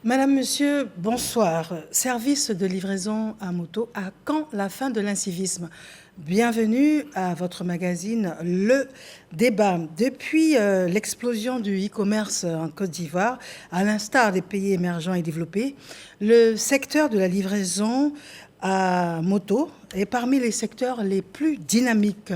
Madame, Monsieur, bonsoir. Service de livraison à moto, à quand la fin de l'incivisme? Bienvenue à votre magazine Le Débat. Depuis l'explosion du e-commerce en Côte d'Ivoire, à l'instar des pays émergents et développés, le secteur de la livraison à moto est parmi les secteurs les plus dynamiques.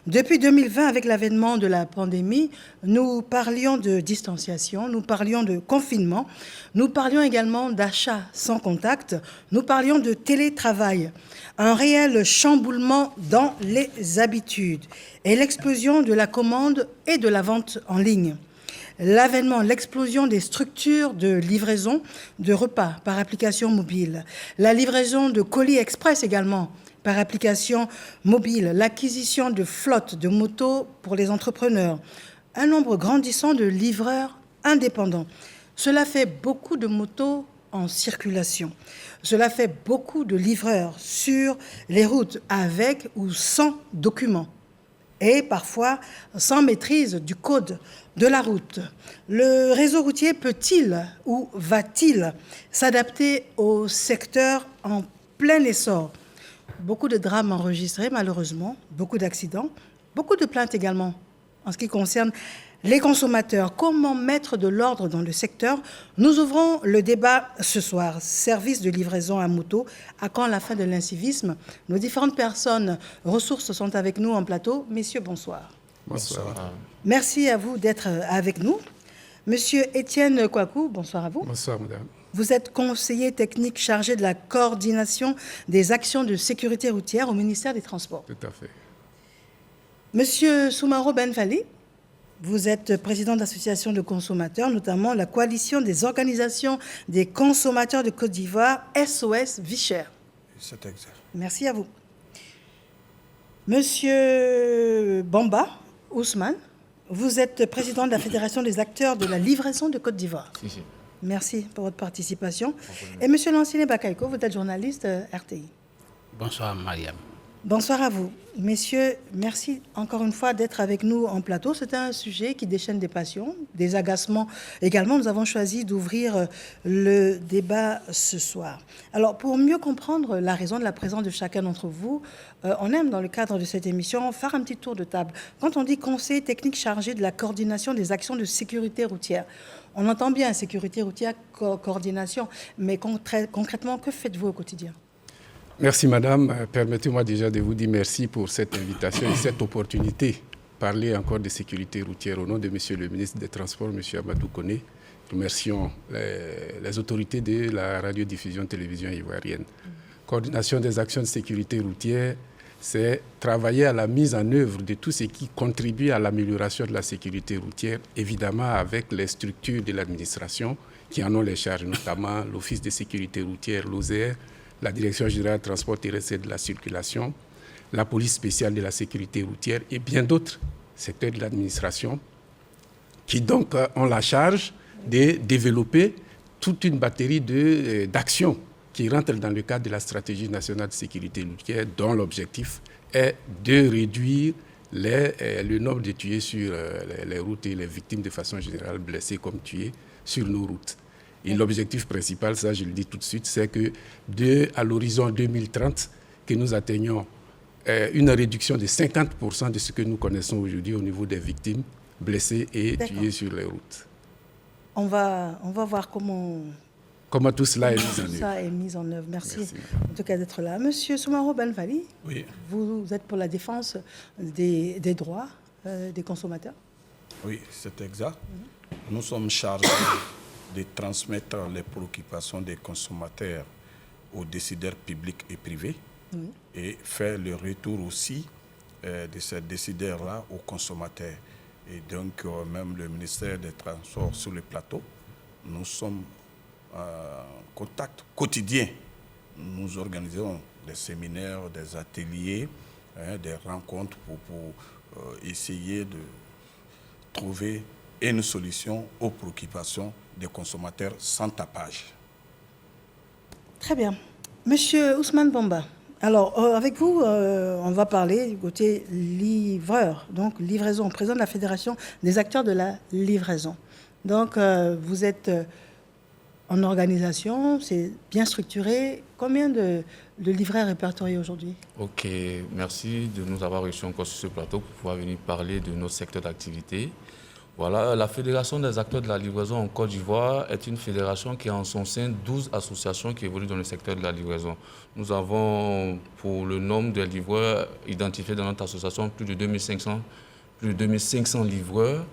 Depuis 2020, avec l'avènement de la pandémie, nous parlions de distanciation, nous parlions de confinement, nous parlions également d'achat sans contact, nous parlions de télétravail. Un réel chamboulement dans les habitudes et l'explosion de la commande et de la vente en ligne. L'avènement, l'explosion des structures de livraison de repas par application mobile, la livraison de colis express également par application mobile, l'acquisition de flottes de motos pour les entrepreneurs, un nombre grandissant de livreurs indépendants. Cela fait beaucoup de motos en circulation. Cela fait beaucoup de livreurs sur les routes avec ou sans documents et parfois sans maîtrise du code de la route. Le réseau routier peut-il ou va-t-il s'adapter au secteur en plein essor? Beaucoup de drames enregistrés, malheureusement, beaucoup d'accidents, beaucoup de plaintes également en ce qui concerne les consommateurs. Comment mettre de l'ordre dans le secteur? Nous ouvrons le débat ce soir. Service de livraison à moto, à quand la fin de l'incivisme? Nos différentes personnes ressources sont avec nous en plateau. Messieurs, bonsoir. Bonsoir. Merci à vous d'être avec nous. Monsieur Étienne Kouakou, bonsoir à vous. Bonsoir, madame. Vous êtes conseiller technique chargé de la coordination des actions de sécurité routière au ministère des Transports. Tout à fait. Monsieur Soumaro Benfali, vous êtes président d'associations de consommateurs, notamment la coalition des organisations des consommateurs de Côte d'Ivoire, SOS Vie Chère. C'est exact. Merci à vous. Monsieur Bamba Ousmane, vous êtes président de la Fédération des acteurs de la livraison de Côte d'Ivoire. Si. Merci pour votre participation. Et monsieur Lanciné Bakaïko, vous êtes journaliste RTI. Bonsoir, Mariam. Bonsoir à vous. Messieurs, merci encore une fois d'être avec nous en plateau. C'est un sujet qui déchaîne des passions, des agacements également. Nous avons choisi d'ouvrir le débat ce soir. Alors, pour mieux comprendre la raison de la présence de chacun d'entre vous, on aime, dans le cadre de cette émission, faire un petit tour de table. Quand on dit conseiller technique chargé de la coordination des actions de sécurité routière, on entend bien sécurité routière, coordination, mais concrètement, que faites-vous au quotidien ? Merci, madame. Permettez-moi déjà de vous dire merci pour cette invitation et cette opportunité de parler encore de sécurité routière au nom de monsieur le ministre des Transports, monsieur Amadou Koné. Nous remercions les autorités de la radiodiffusion-télévision ivoirienne. Coordination des actions de sécurité routière, c'est travailler à la mise en œuvre de tout ce qui contribue à l'amélioration de la sécurité routière, évidemment avec les structures de l'administration qui en ont les charges, notamment l'Office de sécurité routière, l'OSER, la Direction générale du transport terrestre et de la circulation, la police spéciale de la sécurité routière et bien d'autres secteurs de l'administration qui donc ont la charge de développer toute une batterie d'actions qui rentrent dans le cadre de la stratégie nationale de sécurité routière dont l'objectif est de réduire le nombre de tués sur les routes et les victimes de façon générale blessées comme tués sur nos routes. Et l'objectif principal, ça je le dis tout de suite, c'est que à l'horizon 2030, que nous atteignions une réduction de 50% de ce que nous connaissons aujourd'hui au niveau des victimes blessées et tuées sur les routes. On va voir comment tout cela est mis en œuvre. Merci en tout cas d'être là. Monsieur Soumaro Benfali, Oui. vous êtes pour la défense des droits des consommateurs? Oui, c'est exact. Nous sommes chargés de transmettre les préoccupations des consommateurs aux décideurs publics et privés et faire le retour aussi de ces décideurs-là aux consommateurs. Et donc, même le ministère des Transports sur le plateau, nous sommes en contact quotidien. Nous organisons des séminaires, des ateliers, des rencontres pour essayer de trouver une solution aux préoccupations des consommateurs sans tapage. Très bien. Monsieur Ousmane Bamba, alors avec vous, on va parler du côté livreur, donc livraison, président de la Fédération des acteurs de la livraison. Donc vous êtes en organisation, c'est bien structuré. Combien de livreurs répertoriés aujourd'hui? Ok, merci de nous avoir reçus encore sur ce plateau pour pouvoir venir parler de notre secteur d'activité. Voilà, la Fédération des acteurs de la livraison en Côte d'Ivoire est une fédération qui a en son sein 12 associations qui évoluent dans le secteur de la livraison. Nous avons, pour le nombre de livreurs identifiés dans notre association, plus de 2500 livreurs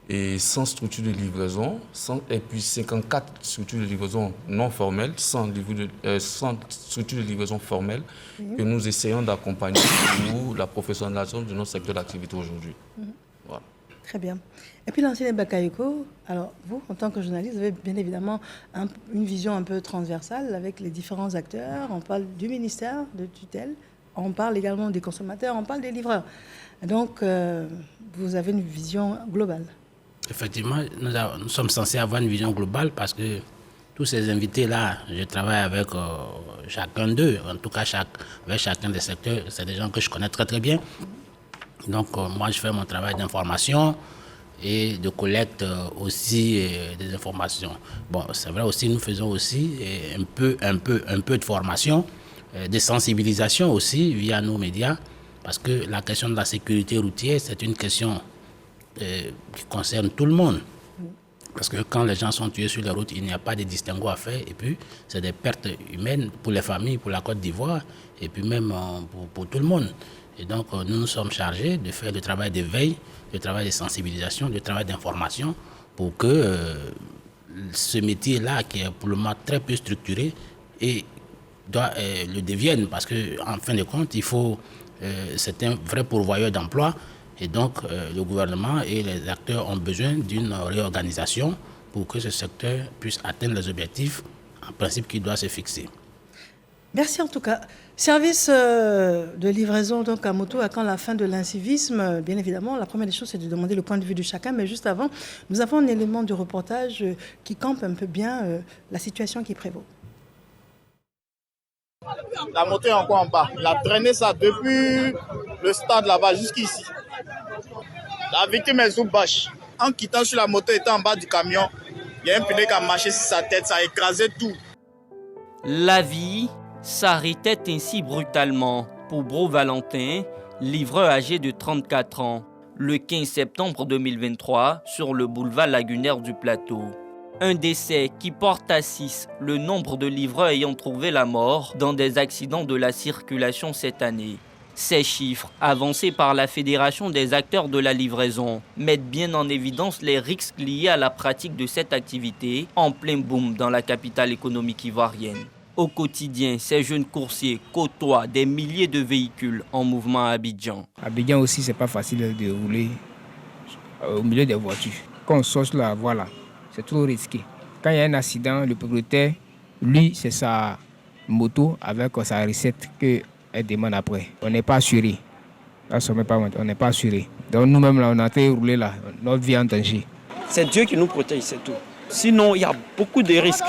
et 100 structures de livraison, et puis 54 structures de livraison non formelles, 100 structures de livraison formelles que nous essayons d'accompagner pour la professionnalisation de notre secteur d'activité aujourd'hui. Voilà. Très bien. Et puis l'ancien Bakayoko, alors vous, en tant que journaliste, vous avez bien évidemment une vision un peu transversale avec les différents acteurs. On parle du ministère de tutelle, on parle également des consommateurs, on parle des livreurs. Donc, vous avez une vision globale. Effectivement, nous sommes censés avoir une vision globale parce que tous ces invités-là, je travaille avec chacun d'eux, en tout cas avec chacun des secteurs. C'est des gens que je connais très très bien. Donc, moi, je fais mon travail d'information et de collecte aussi des informations. Bon, c'est vrai aussi, nous faisons aussi un peu de formation, de sensibilisation aussi via nos médias, parce que la question de la sécurité routière, c'est une question qui concerne tout le monde. Parce que quand les gens sont tués sur les routes, il n'y a pas de distinguo à faire. Et puis, c'est des pertes humaines pour les familles, pour la Côte d'Ivoire, et puis même pour tout le monde. Et donc, nous nous sommes chargés de faire le travail de veille, le travail de sensibilisation, le travail d'information pour que ce métier-là, qui est pour le moment très peu structuré, le devienne. Parce qu'en fin de compte, c'est un vrai pourvoyeur d'emploi. Et donc, le gouvernement et les acteurs ont besoin d'une réorganisation pour que ce secteur puisse atteindre les objectifs, en principe, qu'il doit se fixer. Merci en tout cas. Service de livraison donc à moto à quand la fin de l'incivisme. Bien évidemment, la première des choses, c'est de demander le point de vue de chacun. Mais juste avant, nous avons un élément du reportage qui campe un peu bien la situation qui prévaut. La moto est encore en bas. Il a traîné ça depuis le stade là-bas jusqu'ici. La victime est sous bâche. En quittant sur la moto, étant en bas du camion, il y a un pneu qui a marché sur sa tête, ça a écrasé tout. La vie s'arrêtait ainsi brutalement pour Bro Valentin, livreur âgé de 34 ans, le 15 septembre 2023 sur le boulevard lagunaire du Plateau. Un décès qui porte à 6 le nombre de livreurs ayant trouvé la mort dans des accidents de la circulation cette année. Ces chiffres, avancés par la Fédération des acteurs de la livraison, mettent bien en évidence les risques liés à la pratique de cette activité en plein boom dans la capitale économique ivoirienne. Au quotidien, ces jeunes coursiers côtoient des milliers de véhicules en mouvement à Abidjan. Abidjan aussi, c'est pas facile de rouler au milieu des voitures. Quand on sort sur la voie là, c'est trop risqué. Quand il y a un accident, le propriétaire, lui, c'est sa moto avec sa recette qu'elle demande après. On n'est pas assuré. Là, on n'est pas assuré. Donc nous-mêmes, là, on a été rouler là, notre vie est en danger. C'est Dieu qui nous protège, c'est tout. Sinon, il y a beaucoup de risques.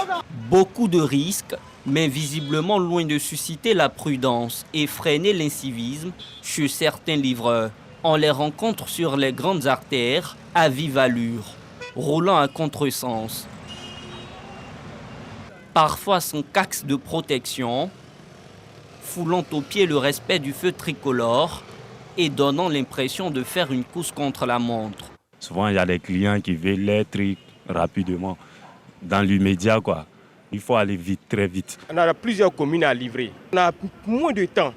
Beaucoup de risques, mais visiblement loin de susciter la prudence et freiner l'incivisme chez certains livreurs. On les rencontre sur les grandes artères à vive allure, roulant à contresens. Parfois sans casque de protection, foulant aux pieds le respect du feu tricolore et donnant l'impression de faire une course contre la montre. Souvent, il y a des clients qui veulent les trucs rapidement, dans l'immédiat, quoi. Il faut aller vite, très vite. On a plusieurs communes à livrer. On a moins de temps.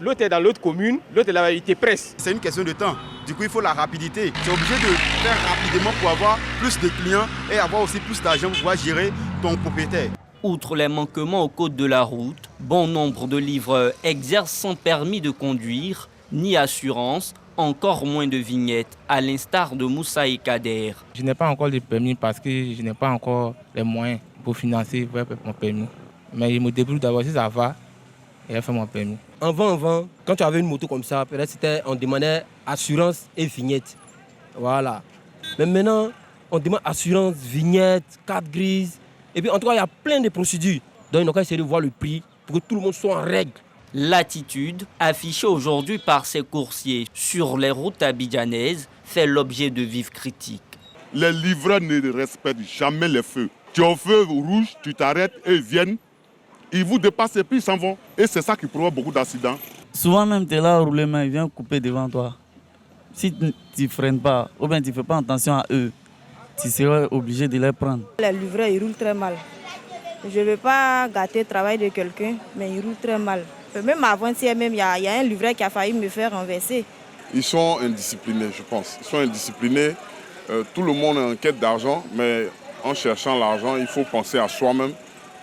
L'autre est dans l'autre commune, l'autre est là, il te presse. C'est une question de temps. Du coup, il faut la rapidité. Tu es obligé de faire rapidement pour avoir plus de clients et avoir aussi plus d'argent pour pouvoir gérer ton propriétaire. Outre les manquements au code de la route, bon nombre de livreurs exercent sans permis de conduire, ni assurance, encore moins de vignettes, à l'instar de Moussa et Kader. Je n'ai pas encore de permis parce que je n'ai pas encore les moyens pour financer mon permis. Mais je me débrouille d'abord, si ça va, et je fais mon permis. Avant, quand tu avais une moto comme ça, peut-être on demandait assurance et vignette. Voilà. Mais maintenant, on demande assurance, vignette, carte grise. Et puis en tout cas, il y a plein de procédures. Donc on va essayer de voir le prix pour que tout le monde soit en règle. L'attitude affichée aujourd'hui par ces coursiers sur les routes abidjanaises fait l'objet de vives critiques. Les livreurs ne respectent jamais les feux. Tu es au feu rouge, tu t'arrêtes et ils viennent. Ils vous dépassent et puis ils s'en vont. Et c'est ça qui provoque beaucoup d'accidents. Souvent même, tu es là à rouler, mais ils viennent couper devant toi. Si tu ne freines pas, ou bien tu ne fais pas attention à eux, tu seras obligé de les prendre. Les livreurs, ils roulent très mal. Je ne veux pas gâter le travail de quelqu'un, mais ils roulent très mal. Même avant-hier, il y a un livreur qui a failli me faire renverser. Ils sont indisciplinés, je pense. Ils sont indisciplinés. Tout le monde est en quête d'argent, mais en cherchant l'argent, il faut penser à soi-même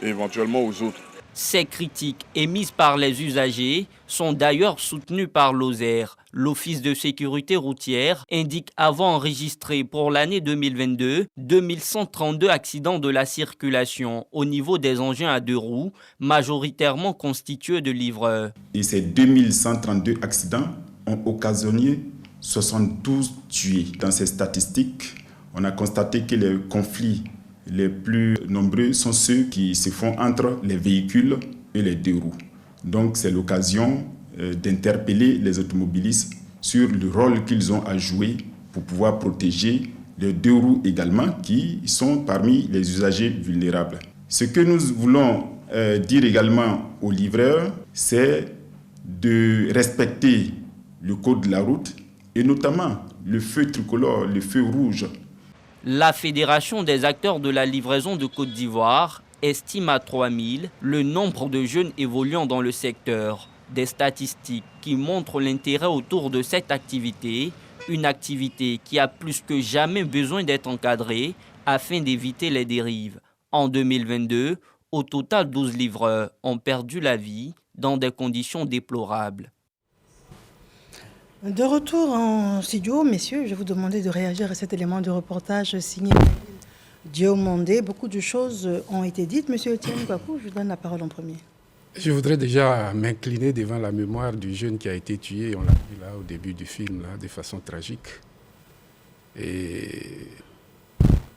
et éventuellement aux autres. Ces critiques émises par les usagers sont d'ailleurs soutenues par l'OSER. L'Office de sécurité routière indique avoir enregistré pour l'année 2022 2132 accidents de la circulation au niveau des engins à 2 roues, majoritairement constitués de livreurs. Et ces 2132 accidents ont occasionné 72 tués. Dans ces statistiques, on a constaté que les conflits les plus nombreux sont ceux qui se font entre les véhicules et les 2 roues. Donc c'est l'occasion d'interpeller les automobilistes sur le rôle qu'ils ont à jouer pour pouvoir protéger les 2 roues également, qui sont parmi les usagers vulnérables. Ce que nous voulons dire également aux livreurs, c'est de respecter le code de la route et notamment le feu tricolore, le feu rouge. La Fédération des acteurs de la livraison de Côte d'Ivoire estime à 3000 le nombre de jeunes évoluant dans le secteur. Des statistiques qui montrent l'intérêt autour de cette activité, une activité qui a plus que jamais besoin d'être encadrée afin d'éviter les dérives. En 2022, au total 12 livreurs ont perdu la vie dans des conditions déplorables. De retour en studio, messieurs, je vais vous demander de réagir à cet élément de reportage signé Diomandé. Beaucoup de choses ont été dites. Monsieur Etienne Kouakou, je vous donne la parole en premier. Je voudrais déjà m'incliner devant la mémoire du jeune qui a été tué, on l'a vu là au début du film, là, de façon tragique. Et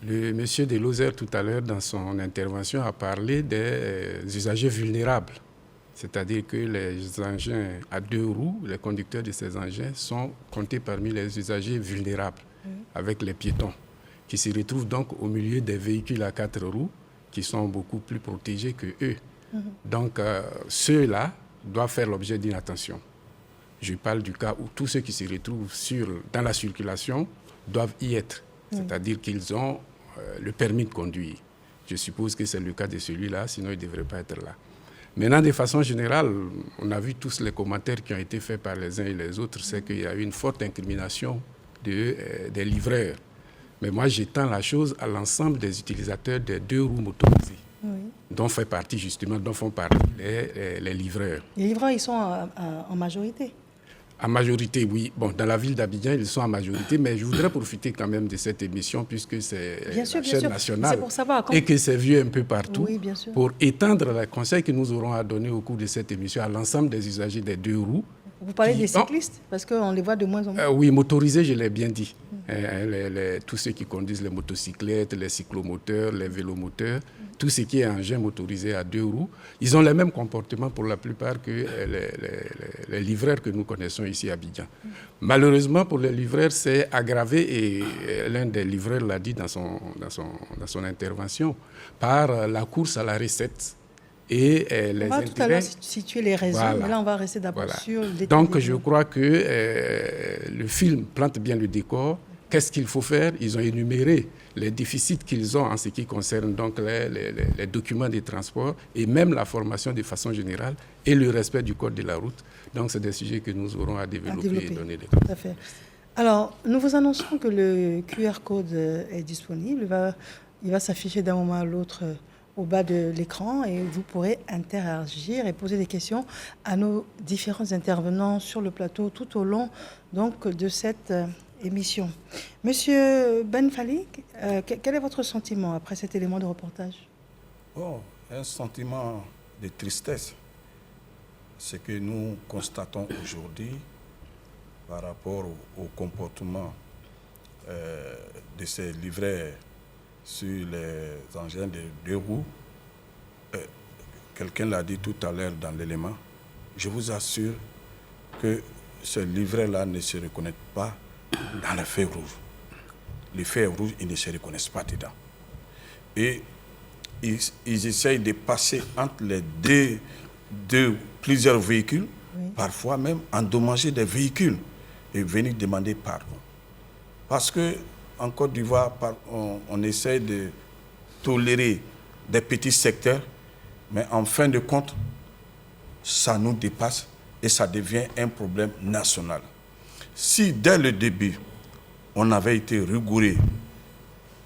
le monsieur de Lozère, tout à l'heure, dans son intervention, a parlé des usagers vulnérables. C'est-à-dire que les engins à 2 roues, les conducteurs de ces engins sont comptés parmi les usagers vulnérables, avec les piétons, qui se retrouvent donc au milieu des véhicules à 4 roues, qui sont beaucoup plus protégés que eux. Donc, ceux-là doivent faire l'objet d'une attention. Je parle du cas où tous ceux qui se retrouvent dans la circulation doivent y être, c'est-à-dire qu'ils ont le permis de conduire. Je suppose que c'est le cas de celui-là, sinon il ne devrait pas être là. Maintenant, de façon générale, on a vu tous les commentaires qui ont été faits par les uns et les autres, c'est qu'il y a eu une forte incrimination des livreurs. Mais moi, j'étends la chose à l'ensemble des utilisateurs des 2 roues motorisées, dont font partie les livreurs. Les livreurs, ils sont en majorité. En majorité, oui. Bon, dans la ville d'Abidjan, ils sont en majorité, mais je voudrais profiter quand même de cette émission, puisque c'est la chaîne nationale pour savoir, et que c'est vu un peu partout, pour étendre les conseils que nous aurons à donner au cours de cette émission à l'ensemble des usagers des 2 roues. Vous parlez des cyclistes, parce qu'on les voit de moins en moins. Oui, motorisés, je l'ai bien dit. Tous ceux qui conduisent les motocyclettes, les cyclomoteurs, les vélomoteurs, tout ce qui est engin motorisé à 2 roues, ils ont le même comportement pour la plupart que les livreurs que nous connaissons ici à Abidjan. Malheureusement, pour les livreurs, c'est aggravé, et l'un des livreurs l'a dit dans son intervention, par la course à la recette. Et les on va intérêts. Tout à l'heure situer les raisons, mais là on va rester d'abord sur les. Donc je crois que le film plante bien le décor. Qu'est-ce qu'il faut faire? Ils ont énuméré les déficits qu'ils ont en ce qui concerne donc les documents de transport et même la formation de façon générale et le respect du code de la route. Donc c'est des sujets que nous aurons à développer. Et donner des Tout à fait. Alors nous vous annonçons que le QR code est disponible. Il va s'afficher d'un moment à l'autre au bas de l'écran et vous pourrez interagir et poser des questions à nos différents intervenants sur le plateau tout au long donc, de cette émission. Monsieur Ben Falik, quel est votre sentiment après cet élément de reportage? Un sentiment de tristesse. Ce que nous constatons aujourd'hui par rapport au comportement de ces livreurs sur les engins de 2 roues. Quelqu'un l'a dit tout à l'heure dans l'élément. Je vous assure que ces livreurs-là ne se reconnaissent pas dans les feux rouges. Les feux rouges, ils ne se reconnaissent pas dedans. Et ils essayent de passer entre les plusieurs véhicules, parfois même endommager des véhicules et venir demander pardon. Parce que en Côte d'Ivoire, on essaie de tolérer des petits secteurs, mais en fin de compte, ça nous dépasse et ça devient un problème national. Si dès le début, on avait été rigoureux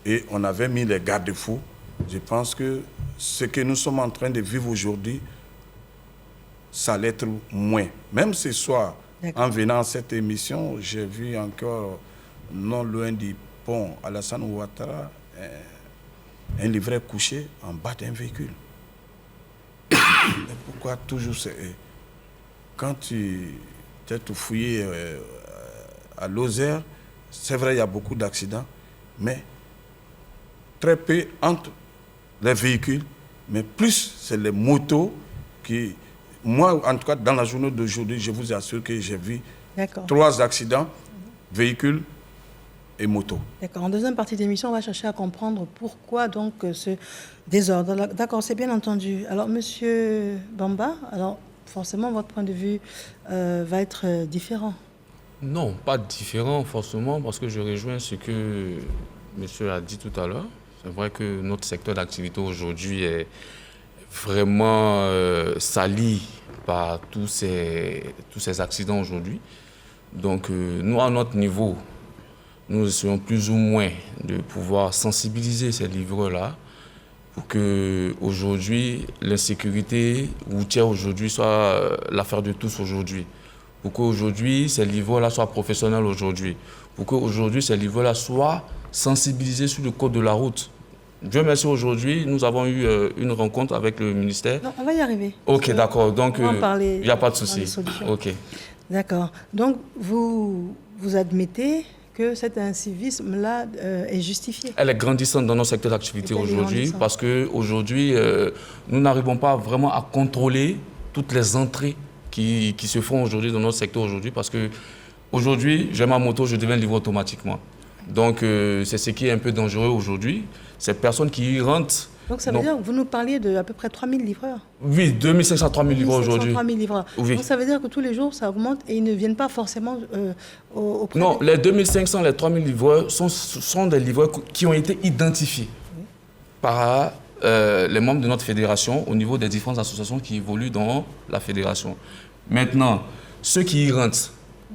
et on avait mis les garde-fous, je pense que ce que nous sommes en train de vivre aujourd'hui, ça allait être moins. Même ce soir, en venant à cette émission, j'ai vu encore, non loin du pont Alassane Ouattara, un livret couché en bas d'un véhicule. Mais pourquoi toujours c'est... Quand tu es tout fouillé à Lozère, c'est vrai, il y a beaucoup d'accidents, mais très peu entre les véhicules, mais plus c'est les motos qui... Moi, en tout cas, dans la journée d'aujourd'hui, je vous assure que j'ai vu 3 accidents, véhicules et motos. D'accord. En deuxième partie d'émission, on va chercher à comprendre pourquoi donc ce désordre. D'accord, c'est bien entendu. Alors, Monsieur Bamba, alors forcément, votre point de vue va être différent. Non, pas différent forcément, parce que je rejoins ce que monsieur a dit tout à l'heure. C'est vrai que notre secteur d'activité aujourd'hui est vraiment sali par tous ces accidents aujourd'hui. Donc nous, à notre niveau, nous essayons plus ou moins de pouvoir sensibiliser ces livreurs-là pour que aujourd'hui l'insécurité routière aujourd'hui soit l'affaire de tous aujourd'hui. Pour qu'aujourd'hui ces livreurs-là soient professionnels aujourd'hui. Pour qu'aujourd'hui ces livreurs-là soient sensibilisés sur le code de la route. Dieu merci, aujourd'hui, nous avons eu une rencontre avec le ministère. Non, on va y arriver. Ok, d'accord. Donc, il n'y a pas de souci. Ok. D'accord. Donc, vous admettez que cet incivisme-là est justifié? Elle est grandissante dans nos secteurs d'activité aujourd'hui parce qu'aujourd'hui, nous n'arrivons pas vraiment à contrôler toutes les entrées qui se font aujourd'hui dans notre secteur aujourd'hui parce qu'aujourd'hui, j'ai ma moto, je deviens livreur automatiquement. Donc, c'est ce qui est un peu dangereux aujourd'hui. Ces personnes qui rentrent... Donc, ça veut dire que vous nous parliez de à peu près 3000 livreurs? Oui, 2500 à 3000 livreurs aujourd'hui. 3000 livreurs. Oui. Donc, ça veut dire que tous les jours, ça augmente et ils ne viennent pas forcément auprès... Non, les 2500, les 3000 livreurs sont des livreurs qui ont été identifiés par les membres de notre fédération au niveau des différentes associations qui évoluent dans la fédération. Maintenant, ceux qui y rentrent,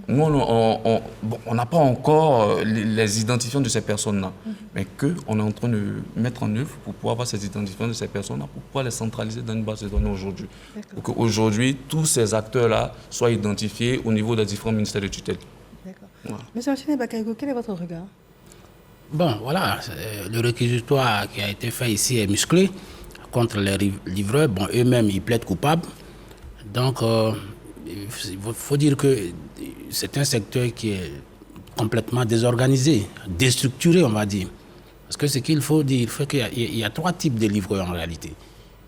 nous, on n'a pas encore les identifiants de ces personnes-là, mais qu'on est en train de mettre en œuvre pour pouvoir avoir ces identifiants de ces personnes-là, pour pouvoir les centraliser dans une base de données aujourd'hui. Pour qu'aujourd'hui, tous ces acteurs-là soient identifiés au niveau des différents ministères de tutelle. D'accord. Voilà. Monsieur Achille Bakayoko, quel est votre regard? Bon, voilà, le réquisitoire qui a été fait ici est musclé contre les livreurs. Bon, eux-mêmes, ils plaident coupables. Donc, il faut dire que c'est un secteur qui est complètement désorganisé, déstructuré, on va dire. Parce que ce qu'il faut dire, il y a 3 types de livreurs en réalité.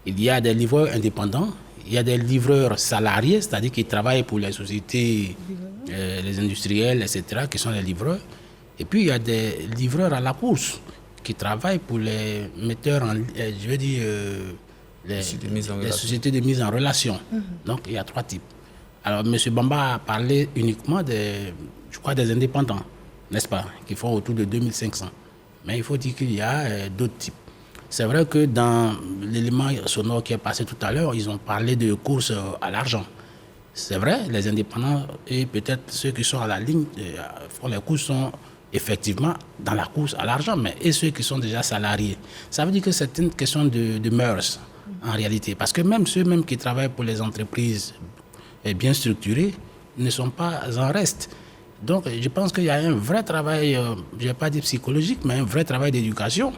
Il y a des livreurs indépendants, il y a des livreurs salariés, c'est-à-dire qui travaillent pour les sociétés, les industriels, etc., qui sont les livreurs. Et puis il y a des livreurs à la course, qui travaillent pour les metteurs en... je veux dire... les sociétés de mise en relation. Donc il y a 3 types. Alors, M. Bamba a parlé uniquement des indépendants, n'est-ce pas, qui font autour de 2500. Mais il faut dire qu'il y a d'autres types. C'est vrai que dans l'élément sonore qui est passé tout à l'heure, ils ont parlé de courses à l'argent. C'est vrai, les indépendants et peut-être ceux qui sont à la ligne font les courses sont effectivement dans la course à l'argent, mais et ceux qui sont déjà salariés. Ça veut dire que c'est une question de mœurs, en réalité. Parce que même ceux qui travaillent pour les entreprises bien structurés ne sont pas en reste. Donc je pense qu'il y a un vrai travail, je ne vais pas dire psychologique, mais un vrai travail d'éducation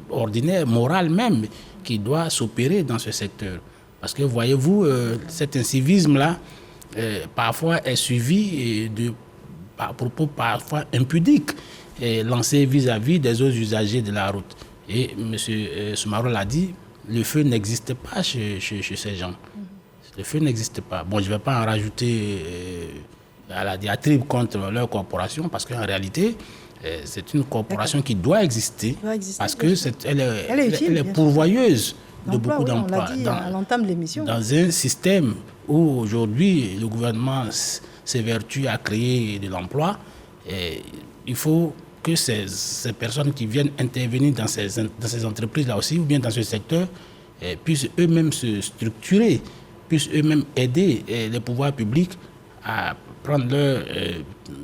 ordinaire, morale même, qui doit s'opérer dans ce secteur. Parce que voyez-vous, cet incivisme-là, parfois est suivi par propos parfois impudiques, lancés vis-à-vis des autres usagers de la route. Et M. Soumaro l'a dit, le feu n'existe pas chez ces gens. Le feu n'existe pas. Bon, je ne vais pas en rajouter à la diatribe contre leur corporation, parce qu'en réalité, c'est une corporation qui doit exister, parce que elle est utile, pourvoyeuse de beaucoup d'emplois. On l'a dit à l'entame de l'émission. Dans un système où aujourd'hui le gouvernement s'évertue à créer de l'emploi, il faut que ces personnes qui viennent intervenir dans ces entreprises-là aussi, ou bien dans ce secteur, puissent eux-mêmes se structurer, puissent eux-mêmes aider les pouvoirs publics à prendre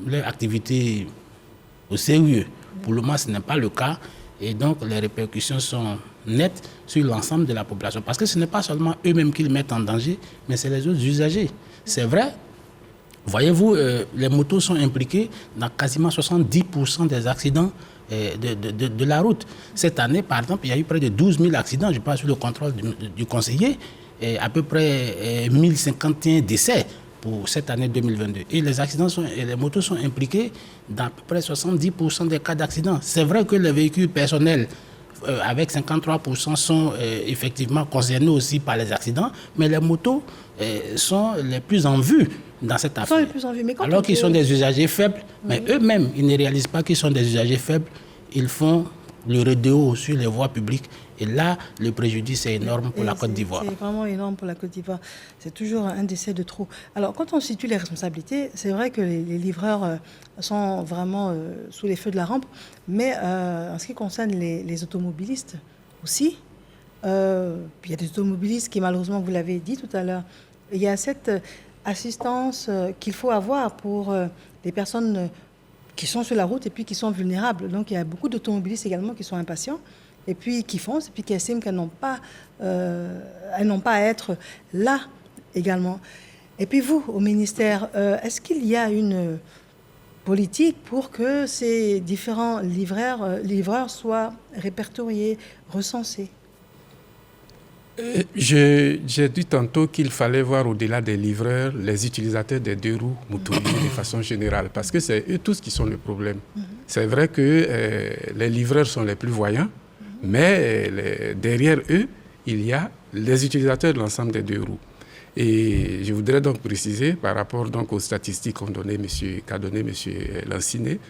leur activité au sérieux. Pour le moment, ce n'est pas le cas. Et donc, les répercussions sont nettes sur l'ensemble de la population. Parce que ce n'est pas seulement eux-mêmes qui le mettent en danger, mais c'est les autres usagers. C'est vrai. Voyez-vous, les motos sont impliquées dans quasiment 70% des accidents de la route. Cette année, par exemple, il y a eu près de 12 000 accidents, je pense, sous le contrôle du conseiller, et à peu près 1051 décès pour cette année 2022. Et les motos sont impliquées dans à peu près 70% des cas d'accidents. C'est vrai que les véhicules personnels, avec 53%, sont effectivement concernés aussi par les accidents, mais les motos sont les plus en vue dans cette affaire. Alors qu'ils sont des usagers faibles, mais eux-mêmes, ils ne réalisent pas qu'ils sont des usagers faibles. Ils font le rodéo sur les voies publiques. Et là, le préjudice est énorme pour la Côte d'Ivoire. C'est vraiment énorme pour la Côte d'Ivoire. C'est toujours un décès de trop. Alors, quand on situe les responsabilités, c'est vrai que les livreurs sont vraiment sous les feux de la rampe. Mais en ce qui concerne les automobilistes aussi, il y a des automobilistes qui, malheureusement, vous l'avez dit tout à l'heure, il y a cette assistance qu'il faut avoir pour des personnes qui sont sur la route et puis qui sont vulnérables. Donc, il y a beaucoup d'automobilistes également qui sont impatients et puis qui foncent et puis qui estiment qu'elles n'ont pas à être là également. Et puis vous, au ministère, est-ce qu'il y a une politique pour que ces différents livreurs soient répertoriés, recensés? J'ai dit tantôt qu'il fallait voir au-delà des livreurs les utilisateurs des deux roues motorisées de façon générale, parce que c'est eux tous qui sont le problème. C'est vrai que les livreurs sont les plus voyants, mais derrière eux, il y a les utilisateurs de l'ensemble des deux roues. Et je voudrais donc préciser, par rapport donc aux statistiques qu'a donné M. Lancinet,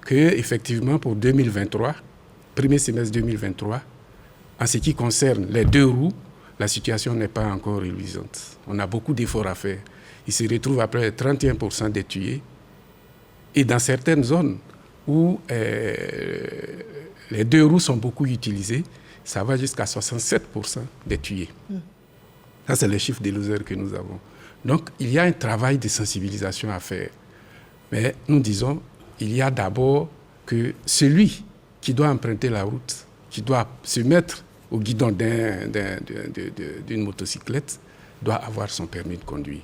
qu'effectivement pour 2023, premier semestre 2023, en ce qui concerne les deux roues, la situation n'est pas encore reluisante. On a beaucoup d'efforts à faire. Il se retrouve à près de 31% des tués. Et dans certaines zones où les deux roues sont beaucoup utilisées, ça va jusqu'à 67% des tués. Ça, c'est le chiffre des losers que nous avons. Donc, il y a un travail de sensibilisation à faire. Mais nous disons, il y a d'abord que celui qui doit emprunter la route, qui doit se mettre au guidon d'une motocyclette, doit avoir son permis de conduire.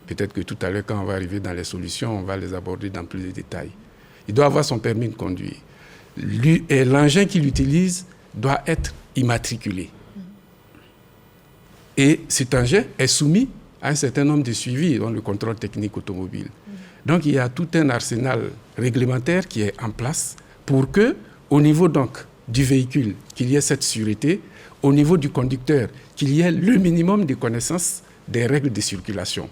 Peut-être que tout à l'heure, quand on va arriver dans les solutions, on va les aborder dans plus de détails. Il doit avoir son permis de conduire. Et l'engin qu'il utilise doit être immatriculé. Et cet engin est soumis à un certain nombre de suivis dans le contrôle technique automobile. Donc, il y a tout un arsenal réglementaire qui est en place pour que, au niveau donc du véhicule, qu'il y ait cette sûreté, au niveau du conducteur, qu'il y ait le minimum de connaissance des règles de circulation.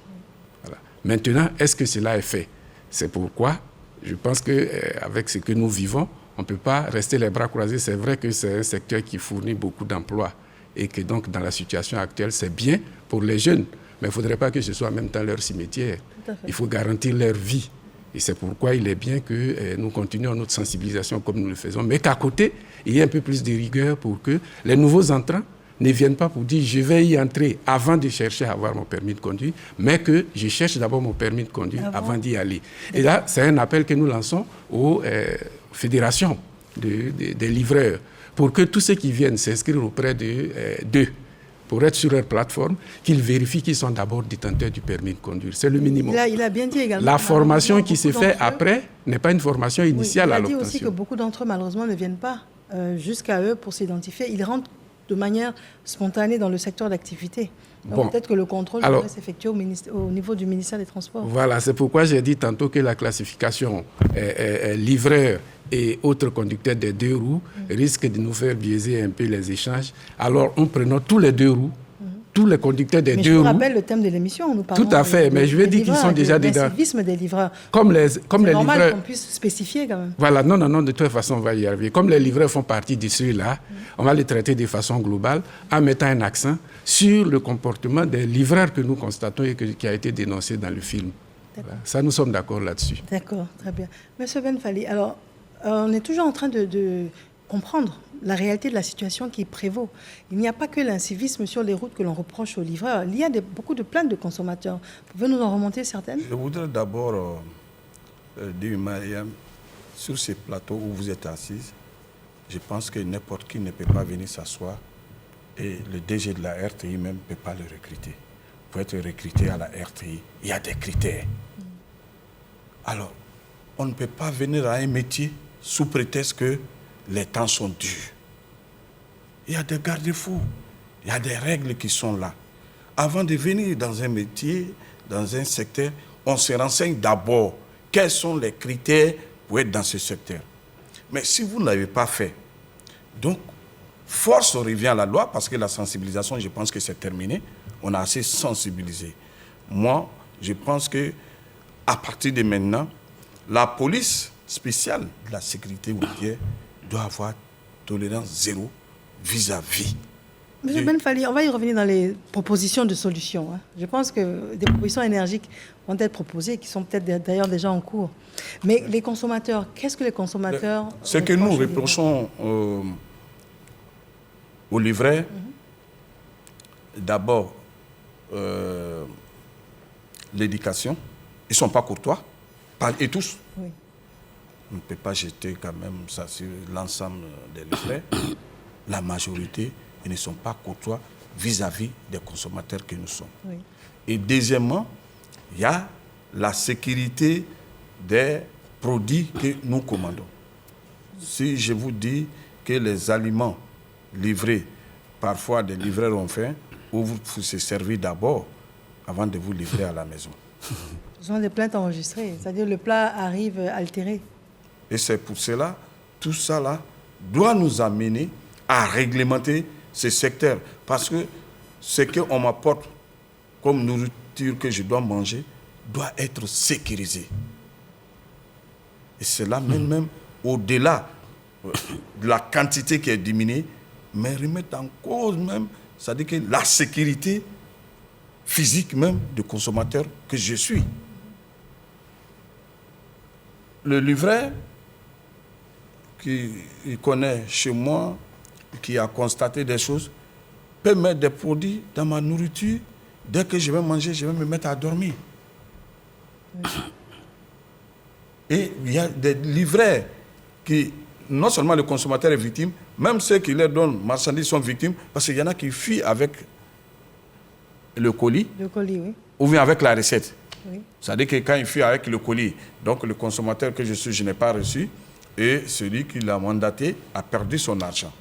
Voilà. Maintenant, est-ce que cela est fait? C'est pourquoi je pense qu'avec ce que nous vivons, on ne peut pas rester les bras croisés. C'est vrai que c'est un secteur qui fournit beaucoup d'emplois et que donc dans la situation actuelle, c'est bien pour les jeunes. Mais il ne faudrait pas que ce soit en même temps leur cimetière. Il faut garantir leur vie. Et c'est pourquoi il est bien que nous continuions notre sensibilisation comme nous le faisons, mais qu'à côté, il y ait un peu plus de rigueur pour que les nouveaux entrants ne viennent pas pour dire je vais y entrer avant de chercher à avoir mon permis de conduire, mais que je cherche d'abord mon permis de conduire avant d'y aller. Et là, c'est un appel que nous lançons aux fédérations des livreurs pour que tous ceux qui viennent s'inscrire auprès d'eux, pour être sur leur plateforme, qu'ils vérifient qu'ils sont d'abord détenteurs du permis de conduire. C'est le minimum. Il a bien dit également. La formation qui se fait après n'est pas une formation initiale à l'obtention. Il a dit aussi que beaucoup d'entre eux, malheureusement, ne viennent pas jusqu'à eux pour s'identifier. Ils rentrent de manière spontanée dans le secteur d'activité. Donc peut-être que le contrôle devrait s'effectuer au niveau du ministère des Transports. Voilà, c'est pourquoi j'ai dit tantôt que la classification livreur et autres conducteurs des deux roues risque de nous faire biaiser un peu les échanges. Alors, en prenant tous les deux roues, tous les conducteurs des mais deux je vous roues. rappelle le thème de l'émission. Nous parlons Tout à fait, mais je veux dire qu'ils sont déjà dedans. L'incivisme des livreurs. Comme les normal livreurs. qu'on puisse spécifier quand même. Voilà, non, de toute façon, on va y arriver. Comme les livreurs font partie de ceux-là, on va les traiter de façon globale en mettant un accent sur le comportement des livreurs que nous constatons et qui a été dénoncé dans le film. Voilà. Ça, nous sommes d'accord là-dessus. D'accord, très bien. Monsieur Ben Fally, alors, on est toujours en train de comprendre la réalité de la situation qui prévaut. Il n'y a pas que l'incivisme sur les routes que l'on reproche aux livreurs. Il y a beaucoup de plaintes de consommateurs. Pouvez-vous nous en remonter certaines? Je voudrais d'abord dire, Mariam, sur ces plateaux où vous êtes assise, je pense que n'importe qui ne peut pas venir s'asseoir et le DG de la RTI même ne peut pas le recruter. Pour être recruté à la RTI, il y a des critères. Alors, on ne peut pas venir à un métier sous prétexte que les temps sont durs. Il y a des garde-fous, il y a des règles qui sont là. Avant de venir dans un métier, dans un secteur, on se renseigne d'abord quels sont les critères pour être dans ce secteur. Mais si vous ne l'avez pas fait, donc, force revient à la loi, parce que la sensibilisation, je pense que c'est terminé. On a assez sensibilisé. Moi, je pense que à partir de maintenant, la police spéciale de la sécurité routière doit avoir tolérance zéro vis-à-vis. Monsieur Ben Fally, on va y revenir dans les propositions de solutions. Je pense que des propositions énergiques vont être proposées, qui sont peut-être d'ailleurs déjà en cours. Mais les consommateurs, qu'est-ce que les consommateurs... Ce que nous reprochons aux livreurs, d'abord, l'éducation. Ils ne sont pas courtois, et tous. Oui. On ne peut pas jeter quand même ça sur l'ensemble des livreurs. La majorité, ils ne sont pas courtois vis-à-vis des consommateurs que nous sommes. Oui. Et deuxièmement, il y a la sécurité des produits que nous commandons. Si je vous dis que les aliments livrés, parfois des livreurs ont faim, ou vous se servez d'abord avant de vous livrer à la maison. Ce sont des plaintes enregistrées, c'est-à-dire le plat arrive altéré. Et c'est pour cela, tout ça là doit nous amener à réglementer ce secteur. Parce que ce qu'on m'apporte comme nourriture que je dois manger doit être sécurisé. Et cela même au-delà de la quantité qui est diminuée, mais remettre en cause même, c'est-à-dire que la sécurité physique même du consommateur que je suis. Le livreur qui connaît chez moi, qui a constaté des choses, peut mettre des produits dans ma nourriture. Dès que je vais manger, je vais me mettre à dormir. Oui. Et il y a des livreurs qui, non seulement le consommateur est victime, même ceux qui leur donnent marchandises sont victimes, parce qu'il y en a qui fuient avec le colis, oui. Ou bien avec la recette. Oui. C'est-à-dire que quand il fuit avec le colis, donc le consommateur que je suis, je n'ai pas reçu, et celui qui l'a mandaté a perdu son argent.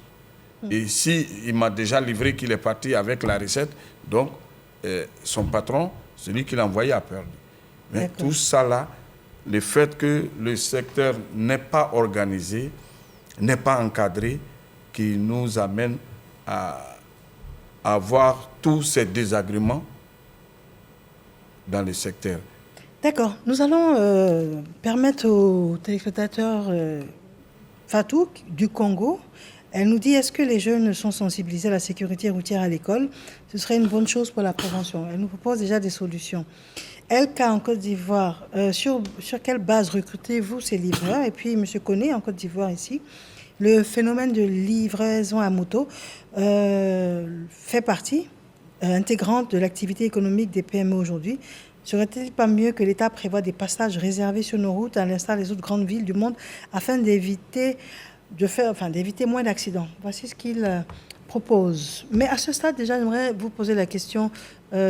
Et s'il m'a déjà livré qu'il est parti avec la recette, donc son patron, celui qui l'a envoyé, a perdu. Mais tout ça là, le fait que le secteur n'est pas organisé, n'est pas encadré, qui nous amène à avoir tous ces désagréments dans le secteur. D'accord. Nous allons permettre au téléspectateur Fatou du Congo. Elle nous dit, est-ce que les jeunes sont sensibilisés à la sécurité routière à l'école? Ce serait une bonne chose pour la prévention. Elle nous propose déjà des solutions. LK en Côte d'Ivoire, sur quelle base recrutez-vous ces livreurs? Et puis, M. Koné en Côte d'Ivoire ici, le phénomène de livraison à moto fait partie intégrante de l'activité économique des PME aujourd'hui. Serait-il pas mieux que l'État prévoie des passages réservés sur nos routes, à l'instar des autres grandes villes du monde, afin d'éviter moins d'accidents? Voici ce qu'il propose. Mais à ce stade, déjà, j'aimerais vous poser la question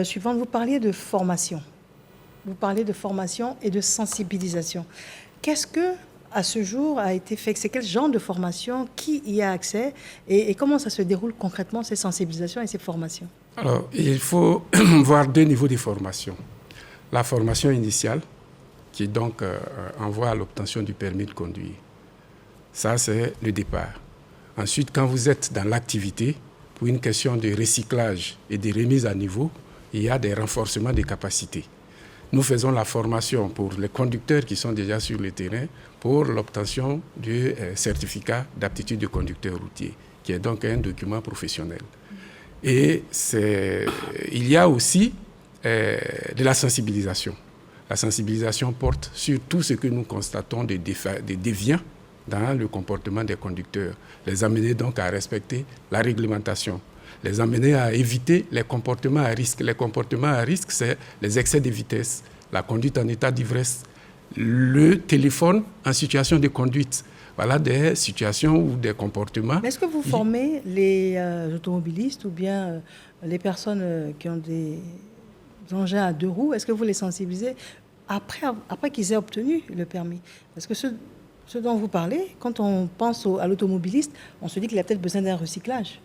suivante. Vous parliez de formation. Vous parlez de formation et de sensibilisation. Qu'est-ce que, à ce jour, a été fait? C'est quel genre de formation? Qui y a accès? Et comment ça se déroule concrètement, ces sensibilisations et ces formations? Alors, il faut voir deux niveaux de formation. La formation initiale, qui donc envoie à l'obtention du permis de conduire. Ça, c'est le départ. Ensuite, quand vous êtes dans l'activité, pour une question de recyclage et de remise à niveau, il y a des renforcements des capacités. Nous faisons la formation pour les conducteurs qui sont déjà sur le terrain pour l'obtention du certificat d'aptitude de conducteur routier, qui est donc un document professionnel. Et il y a aussi de la sensibilisation. La sensibilisation porte sur tout ce que nous constatons de déviants dans le comportement des conducteurs, les amener donc à respecter la réglementation, les amener à éviter les comportements à risque. Les comportements à risque, c'est les excès de vitesse, la conduite en état d'ivresse, le téléphone en situation de conduite. Voilà des situations ou des comportements. Mais est-ce que vous formez les automobilistes ou bien les personnes qui ont des engins à 2 roues, est-ce que vous les sensibilisez après qu'ils aient obtenu le permis? Parce que ce dont vous parlez, quand on pense à l'automobiliste, on se dit qu'il a peut-être besoin d'un recyclage.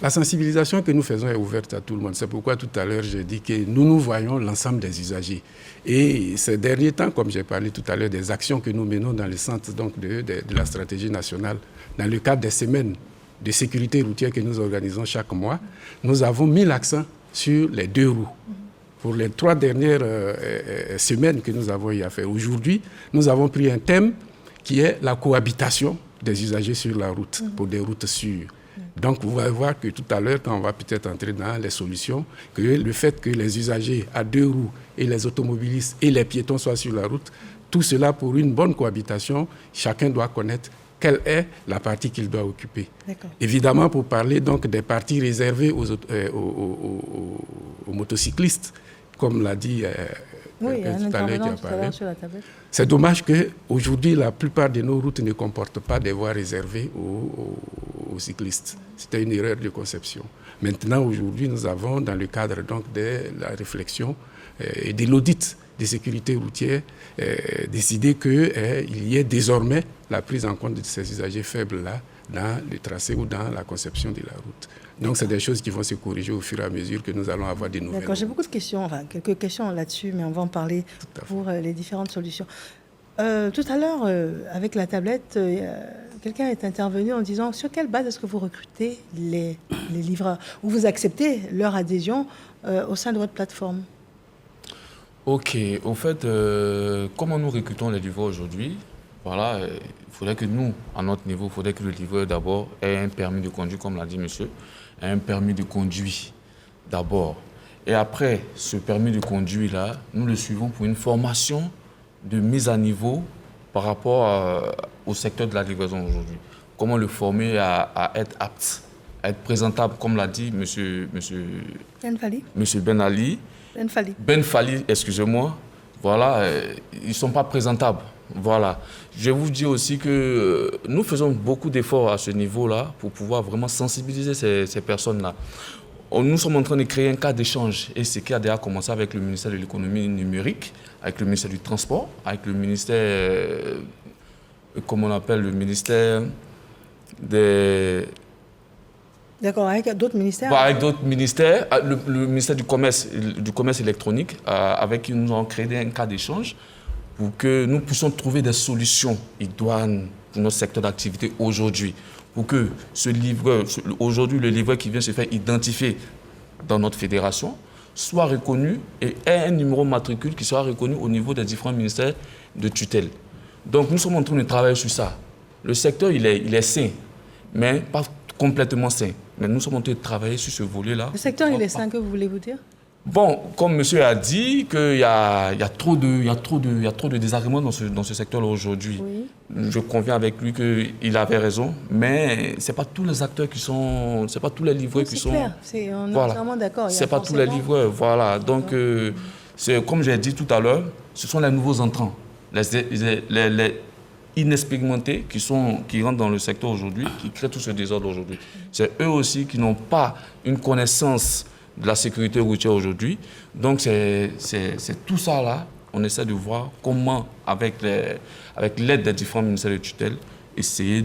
La sensibilisation que nous faisons est ouverte à tout le monde. C'est pourquoi tout à l'heure, j'ai dit que nous voyons l'ensemble des usagers. Et ces derniers temps, comme j'ai parlé tout à l'heure, des actions que nous menons dans le centre donc, de la stratégie nationale, dans le cadre des semaines de sécurité routière que nous organisons chaque mois, nous avons mis l'accent sur les 2 roues. Pour les 3 dernières semaines que nous avons eu à faire. Aujourd'hui, nous avons pris un thème qui est la cohabitation des usagers sur la route, pour des routes sûres. Donc, vous allez voir que tout à l'heure, quand on va peut-être entrer dans les solutions, que le fait que les usagers à 2 roues et les automobilistes et les piétons soient sur la route, tout cela pour une bonne cohabitation, chacun doit connaître quelle est la partie qu'il doit occuper. Évidemment, pour parler donc des parties réservées aux motocyclistes, comme l'a dit tout à l'heure qui a parlé. C'est dommage qu'aujourd'hui, la plupart de nos routes ne comportent pas des voies réservées aux cyclistes. C'était une erreur de conception. Maintenant, aujourd'hui, nous avons, dans le cadre donc, de la réflexion et de l'audit de sécurité routière, décidé qu'il y ait désormais la prise en compte de ces usagers faibles-là dans le tracé ou dans la conception de la route. Donc, c'est des choses qui vont se corriger au fur et à mesure que nous allons avoir des nouvelles. D'accord, j'ai beaucoup de questions, quelques questions là-dessus, mais on va en parler pour les différentes solutions. Tout à l'heure, avec la tablette, quelqu'un est intervenu en disant sur quelle base est-ce que vous recrutez les livreurs ou vous acceptez leur adhésion au sein de votre plateforme? Ok, au fait, comment nous recrutons les livreurs aujourd'hui? Voilà, il faudrait que nous, à notre niveau, il faudrait que le livreur d'abord ait un permis de conduire, comme l'a dit monsieur, un permis de conduire d'abord. Et après ce permis de conduire-là, nous le suivons pour une formation de mise à niveau par rapport au secteur de la livraison aujourd'hui. Comment le former à être apte, à être présentable, comme l'a dit monsieur Ben Fali, excusez-moi. Voilà, ils ne sont pas présentables. Voilà. Je vais vous dire aussi que nous faisons beaucoup d'efforts à ce niveau-là pour pouvoir vraiment sensibiliser ces personnes-là. Nous sommes en train de créer un cadre d'échange et ce qui a déjà commencé avec le ministère de l'économie numérique, avec le ministère du transport, avec le ministère, comment on appelle, le ministère des... D'accord, avec d'autres ministères? Avec d'autres ministères, le ministère du commerce électronique, avec qui nous avons créé un cadre d'échange pour que nous puissions trouver des solutions idoines pour notre secteur d'activité aujourd'hui. Pour que ce livreur, aujourd'hui le livreur qui vient se faire identifier dans notre fédération, soit reconnu et ait un numéro matricule qui soit reconnu au niveau des différents ministères de tutelle. Donc nous sommes en train de travailler sur ça. Le secteur, il est sain, mais pas complètement sain. Mais nous sommes en train de travailler sur ce volet-là. Le secteur, il est sain, que voulez-vous dire? Bon, comme monsieur a dit, qu'il y a trop de désagréments dans ce secteur-là aujourd'hui. Oui. Je conviens avec lui qu'il avait raison, mais ce n'est pas tous les acteurs qui sont... Ce n'est pas tous les livreurs qui sont... C'est clair, on est vraiment d'accord. Ce n'est pas tous les livreurs, voilà. Donc, c'est comme j'ai dit tout à l'heure, ce sont les nouveaux entrants, les inexpérimentés qui rentrent dans le secteur aujourd'hui, qui créent tout ce désordre aujourd'hui. C'est eux aussi qui n'ont pas une connaissance de la sécurité routière aujourd'hui. Donc, c'est tout ça là. On essaie de voir comment, avec l'aide des différents ministères de tutelle, essayer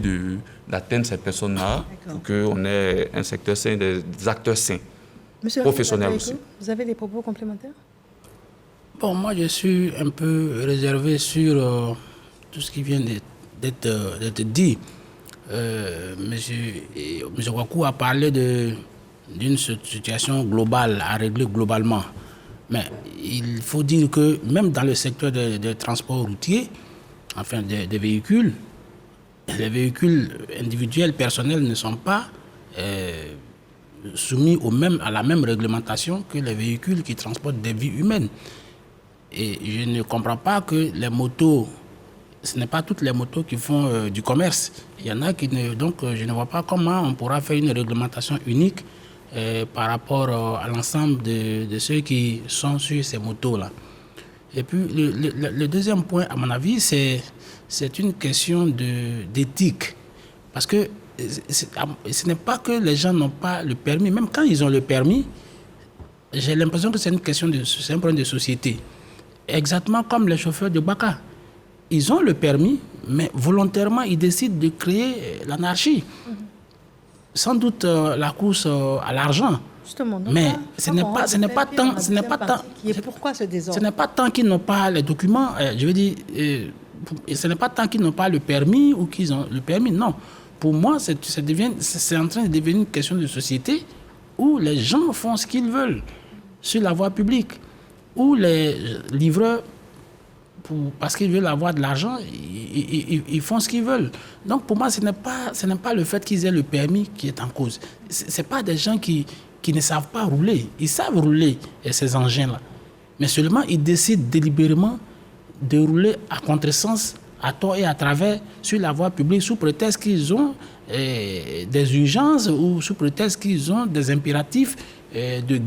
d'atteindre ces personnes-là pour qu'on ait un secteur sain, des acteurs sains, Monsieur professionnels aussi. Vous avez des propos complémentaires? Bon, moi, je suis un peu réservé sur tout ce qui vient d'être dit. M. Wakou a parlé d'une situation globale à régler globalement. Mais il faut dire que même dans le secteur des transports routiers, enfin des véhicules, les véhicules individuels, personnels ne sont pas soumis à la même réglementation que les véhicules qui transportent des vies humaines. Et je ne comprends pas que les motos, ce n'est pas toutes les motos qui font du commerce. Il y en a qui ne... Donc je ne vois pas comment on pourra faire une réglementation unique par rapport à l'ensemble de ceux qui sont sur ces motos-là. Et puis le deuxième point, à mon avis, c'est une question d'éthique. Parce que ce n'est pas que les gens n'ont pas le permis. Même quand ils ont le permis, j'ai l'impression que c'est un problème de société. Exactement comme les chauffeurs de Baka. Ils ont le permis, mais volontairement, ils décident de créer l'anarchie. Sans doute la course à l'argent. Justement. Mais ce n'est pas tant... Pourquoi ce désordre? Ce n'est pas tant qu'ils n'ont pas les documents, je veux dire, ce n'est pas tant qu'ils n'ont pas le permis ou qu'ils ont le permis, non. Pour moi, c'est en train de devenir une question de société où les gens font ce qu'ils veulent sur la voie publique, où les livreurs, parce qu'ils veulent avoir de l'argent, ils font ce qu'ils veulent. Donc pour moi, ce n'est pas le fait qu'ils aient le permis qui est en cause. Ce n'est pas des gens qui ne savent pas rouler. Ils savent rouler ces engins-là. Mais seulement, ils décident délibérément de rouler à contresens, à tort et à travers sur la voie publique sous prétexte qu'ils ont des urgences ou sous prétexte qu'ils ont des impératifs de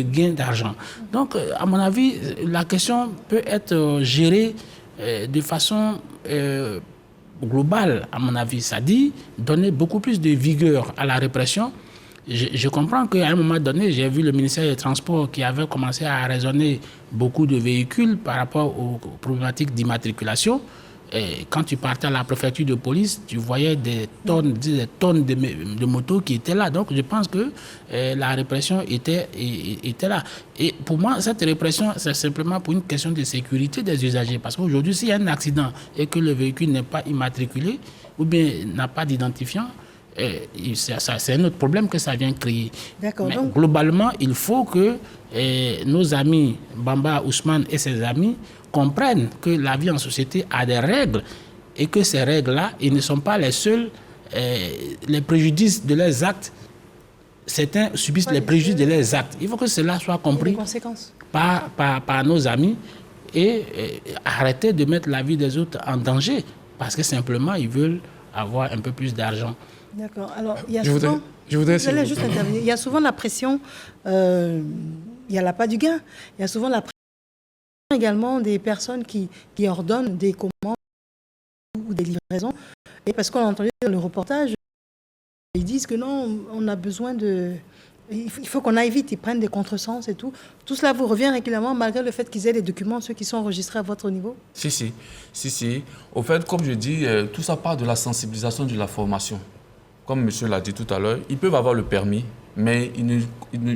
gain d'argent. Donc, à mon avis, la question peut être gérée de façon globale, à mon avis. C'est-à-dire donner beaucoup plus de vigueur à la répression. Je comprends qu'à un moment donné, j'ai vu le ministère des Transports qui avait commencé à raisonner beaucoup de véhicules par rapport aux problématiques d'immatriculation. Et quand tu partais à la préfecture de police, tu voyais des tonnes de motos qui étaient là. Donc, je pense que la répression était là. Et pour moi, cette répression, c'est simplement pour une question de sécurité des usagers. Parce qu'aujourd'hui, s'il y a un accident et que le véhicule n'est pas immatriculé ou bien n'a pas d'identifiant, c'est un autre problème que ça vient créer. Mais donc, globalement, il faut que nos amis Bamba, Ousmane et ses amis comprennent que la vie en société a des règles et que ces règles-là, ils ne sont pas les seuls. Les préjudices de leurs actes, certains subissent les préjudices de leurs actes. Il faut que cela soit compris par nos amis et arrêter de mettre la vie des autres en danger parce que simplement ils veulent avoir un peu plus d'argent. D'accord. Alors, il y a souvent... Je voudrais juste intervenir. Il y a souvent la pression, il y a l'appât du gain, il y a souvent la pression également des personnes qui ordonnent des commandes ou des livraisons. Et parce qu'on a entendu dans le reportage, ils disent que non, on a besoin de... Il faut qu'on aille vite, ils prennent des contresens et tout. Tout cela vous revient régulièrement malgré le fait qu'ils aient les documents, ceux qui sont enregistrés à votre niveau? Si. Au fait, comme je dis, tout ça part de la sensibilisation, de la formation. Comme monsieur l'a dit tout à l'heure, ils peuvent avoir le permis, mais ils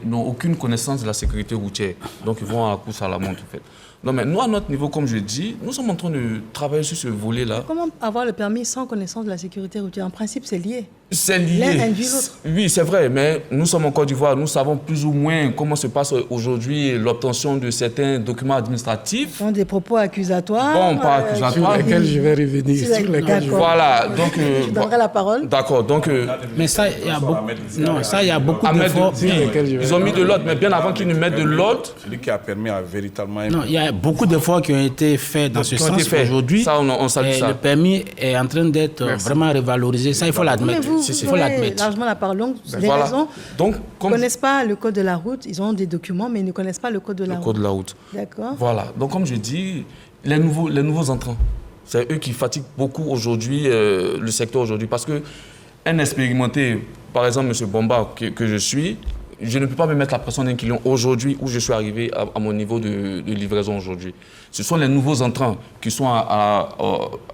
n'ont aucune connaissance de la sécurité routière. Donc, ils vont à la course à la montre, en fait. Non, mais nous, à notre niveau, comme je dis, nous sommes en train de travailler sur ce volet-là. Comment avoir le permis sans connaissance de la sécurité routière? En principe, c'est lié. C'est lié. L'un induit l'autre. Oui, c'est vrai, mais nous sommes en Côte d'Ivoire, nous savons plus ou moins comment se passe aujourd'hui l'obtention de certains documents administratifs. Ce sont des propos accusatoires. Bon, pas accusatoires. Sur lesquels je vais revenir. Voilà, donc... je donnerai la parole. D'accord, donc... mais ça, il y a beaucoup... Non, ça, il y a beaucoup d'efforts. Ils ont mis de l'ordre, mais bien avant qu'ils ne mettent de l'ordre... Celui qui a permis à véritablement... Non, il y a beaucoup d'efforts qui ont été faits dans ce sens. Aujourd'hui, ça, on salue ça. Le permis est en train d'être vraiment revalorisé. Ça, il faut l'admettre. Il faut l'admettre. Largement la parole. Donc, vous avez raison. Donc, ils ne connaissent pas le code de la route. Ils ont des documents, mais ils ne connaissent pas le code de la route. Le code de la route. D'accord. Voilà. Donc, comme je dis, les nouveaux entrants, c'est eux qui fatiguent beaucoup aujourd'hui le secteur aujourd'hui. Parce qu'un expérimenté, par exemple, M. Bomba, que je suis, je ne peux pas me mettre la pression d'un client aujourd'hui où je suis arrivé à mon niveau de livraison aujourd'hui. Ce sont les nouveaux entrants qui sont à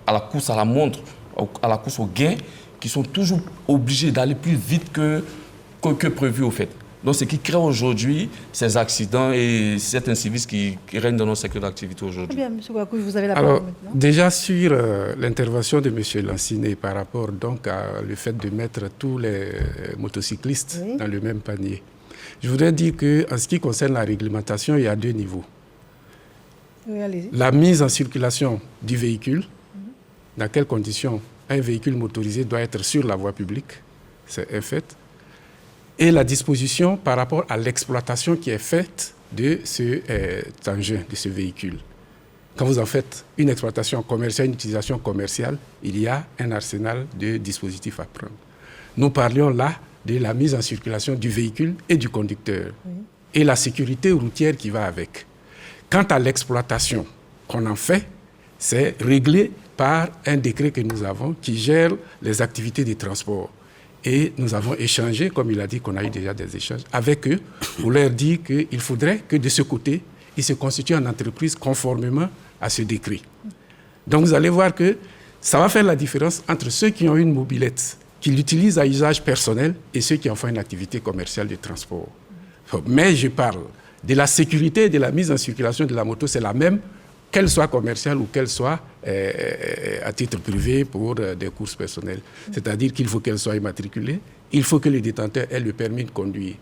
la course à la montre, à la course au gain, qui sont toujours obligés d'aller plus vite que prévu au fait. Donc, ce qui crée aujourd'hui ces accidents et cet incivisme qui règne dans nos secteurs d'activité aujourd'hui. Très bien, M. Gouakou, vous avez la parole Alors, maintenant. déjà sur l'intervention de M. Lanciné par rapport donc à le fait de mettre tous les motocyclistes dans le même panier, je voudrais dire qu'en ce qui concerne la réglementation, il y a 2 niveaux. Oui, allez-y. La mise en circulation du véhicule, dans quelles conditions un véhicule motorisé doit être sur la voie publique, c'est un fait. Et la disposition par rapport à l'exploitation qui est faite de cet engin, de ce véhicule. Quand vous en faites une exploitation commerciale, une utilisation commerciale, il y a un arsenal de dispositifs à prendre. Nous parlions là de la mise en circulation du véhicule et du conducteur et la sécurité routière qui va avec. Quant à l'exploitation qu'on en fait, c'est réglé par un décret que nous avons qui gère les activités de transport. Et nous avons échangé, comme il a dit qu'on a eu déjà des échanges, avec eux pour leur dire qu'il faudrait que de ce côté, ils se constituent en entreprise conformément à ce décret. Donc vous allez voir que ça va faire la différence entre ceux qui ont une mobilette, qui l'utilisent à usage personnel, et ceux qui en font une activité commerciale de transport. Mais je parle de la sécurité et de la mise en circulation de la moto, c'est la même, qu'elle soit commerciale ou qu'elle soit à titre privé pour des courses personnelles. C'est-à-dire qu'il faut qu'elle soit immatriculée, il faut que le détenteur ait le permis de conduire.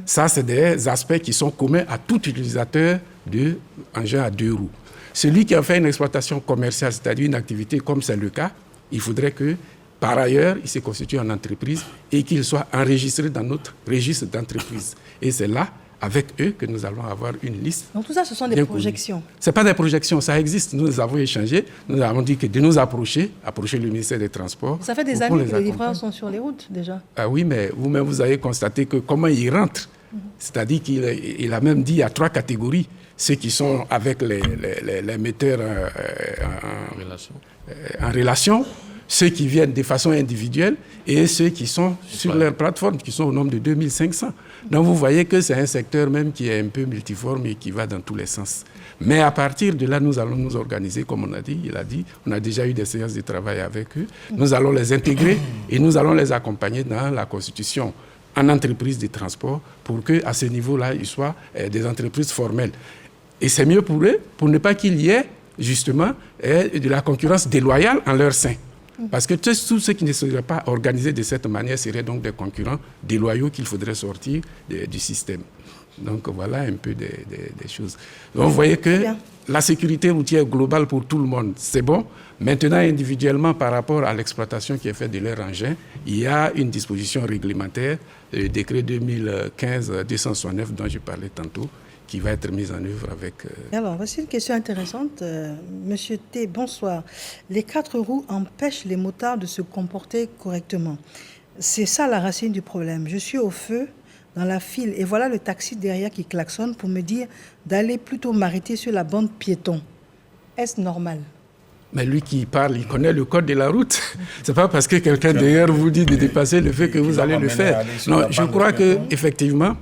Ça, c'est des aspects qui sont communs à tout utilisateur d'engins à 2 roues. Celui qui a fait une exploitation commerciale, c'est-à-dire une activité comme c'est le cas, il faudrait que, par ailleurs, il se constitue en entreprise et qu'il soit enregistré dans notre registre d'entreprise. Et c'est là, avec eux, que nous allons avoir une liste. Donc tout ça, ce sont des projections. Ce n'est pas des projections, ça existe. Nous avons échangé, nous avons dit que de nous approcher le ministère des Transports. Ça fait des années que les livreurs sont sur les routes déjà. Ah oui, mais vous-même, vous avez constaté que comment ils rentrent. C'est-à-dire qu'il a même dit qu'il y a 3 catégories. Ceux qui sont avec les metteurs en relation, ceux qui viennent de façon individuelle et ceux qui sont sur leur plateforme, qui sont au nombre de 2500. Donc vous voyez que c'est un secteur même qui est un peu multiforme et qui va dans tous les sens. Mais à partir de là, nous allons nous organiser, comme on a dit, on a déjà eu des séances de travail avec eux. Nous allons les intégrer et nous allons les accompagner dans la constitution en entreprise de transport pour qu'à ce niveau-là, ils soient des entreprises formelles. Et c'est mieux pour eux, pour ne pas qu'il y ait justement de la concurrence déloyale en leur sein. Parce que tous ceux qui ne seraient pas organisés de cette manière seraient donc des concurrents déloyaux qu'il faudrait sortir du système. Donc voilà un peu des choses. Donc vous voyez que la sécurité routière globale pour tout le monde, c'est bon. Maintenant, individuellement, par rapport à l'exploitation qui est faite de leur engin, il y a une disposition réglementaire, le décret 2015-269 dont je parlais tantôt, qui va être mise en œuvre avec... Alors, voici une question intéressante. Monsieur T, bonsoir. Les 4 roues empêchent les motards de se comporter correctement. C'est ça la racine du problème. Je suis au feu dans la file et voilà le taxi derrière qui klaxonne pour me dire d'aller plutôt m'arrêter sur la bande piéton. Est-ce normal? Mais lui qui parle, il connaît le code de la route. C'est pas parce que quelqu'un derrière vous dit de dépasser le fait que vous allez le faire. Non, je crois qu'effectivement,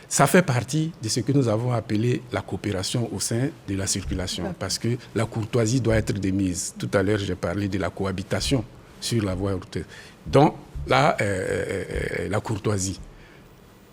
ça fait partie de ce que nous avons appelé la coopération au sein de la circulation, parce que la courtoisie doit être de mise. Tout à l'heure, j'ai parlé de la cohabitation sur la voie routière. Donc, là, la courtoisie.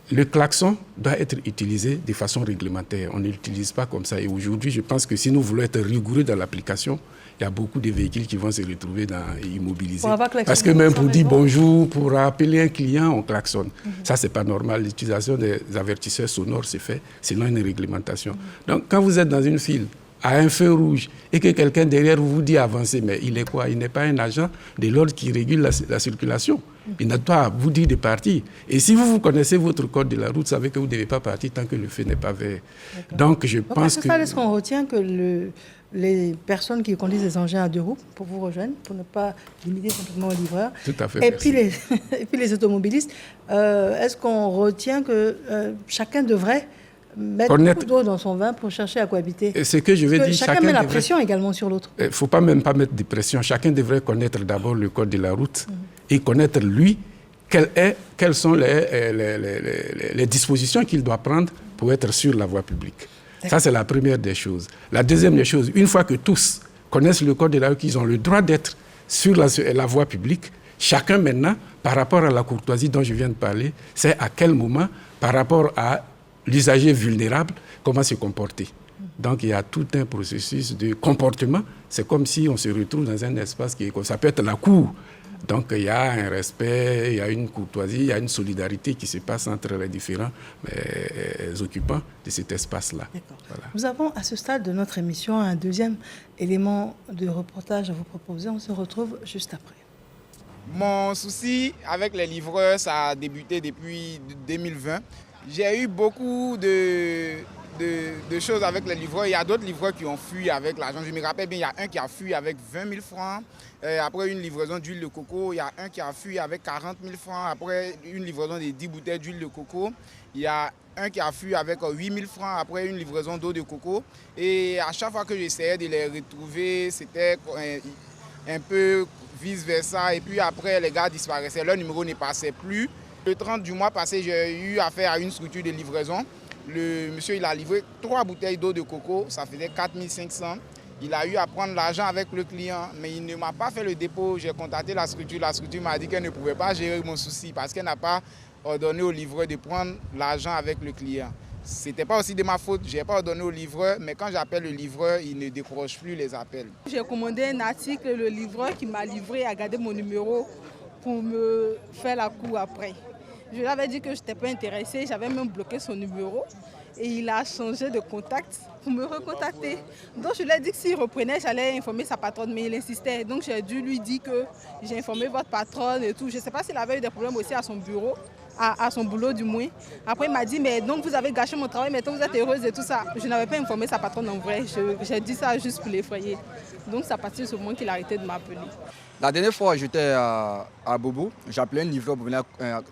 Le klaxon doit être utilisé de façon réglementaire. On ne l'utilise pas comme ça. Et aujourd'hui, je pense que si nous voulons être rigoureux dans l'application, il y a beaucoup de véhicules qui vont se retrouver immobilisés. Parce que même pour dire bonjour, pour appeler un client, on klaxonne. Ça, ce n'est pas normal. L'utilisation des avertisseurs sonores, c'est fait selon une réglementation. Donc, quand vous êtes dans une file, à un feu rouge, et que quelqu'un derrière vous dit avancer, mais il est quoi? Il n'est pas un agent de l'ordre qui régule la circulation. Il n'a pas à vous dire de partir. Et si vous connaissez votre code de la route, vous savez que vous ne devez pas partir tant que le feu n'est pas vert. Donc, je pense que... Est-ce qu'on retient que les personnes qui conduisent des engins à 2 roues, pour vous rejoindre, pour ne pas limiter complètement aux livreurs, tout à fait, et puis les automobilistes, est-ce qu'on retient que chacun devrait mettre beaucoup d'eau dans son vin pour chercher à cohabiter? Et ce que je veux dire, chacun met la pression également sur l'autre. Il ne faut pas même pas mettre de pression. Chacun devrait connaître d'abord le code de la route et connaître, lui, quelles sont les dispositions qu'il doit prendre pour être sur la voie publique. Ça, c'est la première des choses. La deuxième des choses, une fois que tous connaissent le code de la route, qu'ils ont le droit d'être sur la voie publique, chacun maintenant, par rapport à la courtoisie dont je viens de parler, c'est à quel moment par rapport à l'usager vulnérable, comment se comporter. Donc, il y a tout un processus de comportement. C'est comme si on se retrouve dans un espace qui est comme ça. Ça peut être la cour. Donc, il y a un respect, il y a une courtoisie, il y a une solidarité qui se passe entre les différents occupants de cet espace-là. Voilà. Nous avons, à ce stade de notre émission, un deuxième élément de reportage à vous proposer. On se retrouve juste après. Mon souci avec les livreurs, ça a débuté depuis 2020. J'ai eu beaucoup de choses avec les livreurs. Il y a d'autres livreurs qui ont fui avec l'argent. Je me rappelle bien, il y a un qui a fui avec 20 000 francs. Après une livraison d'huile de coco, il y a un qui a fui avec 40 000 francs. Après une livraison de 10 bouteilles d'huile de coco, il y a un qui a fui avec 8 000 francs après une livraison d'eau de coco. Et à chaque fois que j'essayais de les retrouver, c'était un peu vice-versa. Et puis après, les gars disparaissaient. Leur numéro ne passait plus. Le 30 du mois passé, j'ai eu affaire à une structure de livraison. Le monsieur, il a livré 3 bouteilles d'eau de coco, ça faisait 4 500. Il a eu à prendre l'argent avec le client, mais il ne m'a pas fait le dépôt. J'ai contacté la structure m'a dit qu'elle ne pouvait pas gérer mon souci parce qu'elle n'a pas ordonné au livreur de prendre l'argent avec le client. Ce n'était pas aussi de ma faute, je n'ai pas ordonné au livreur, mais quand j'appelle le livreur, il ne décroche plus les appels. J'ai commandé un article, le livreur qui m'a livré a gardé mon numéro pour me faire la cour après. Je lui avais dit que je n'étais pas intéressée, j'avais même bloqué son numéro et il a changé de contact pour me recontacter. Donc je lui ai dit que s'il reprenait, j'allais informer sa patronne, mais il insistait. Donc j'ai dû lui dire que j'ai informé votre patronne et tout. Je ne sais pas s'il avait eu des problèmes aussi à son bureau, à son boulot du moins. Après il m'a dit, mais donc vous avez gâché mon travail, maintenant vous êtes heureuse et tout ça. Je n'avais pas informé sa patronne en vrai, j'ai dit ça juste pour l'effrayer. Donc c'est à partir de ce moment qu'il a arrêté de m'appeler. La dernière fois, j'étais à Bobo, j'ai appelé un livreur pour venir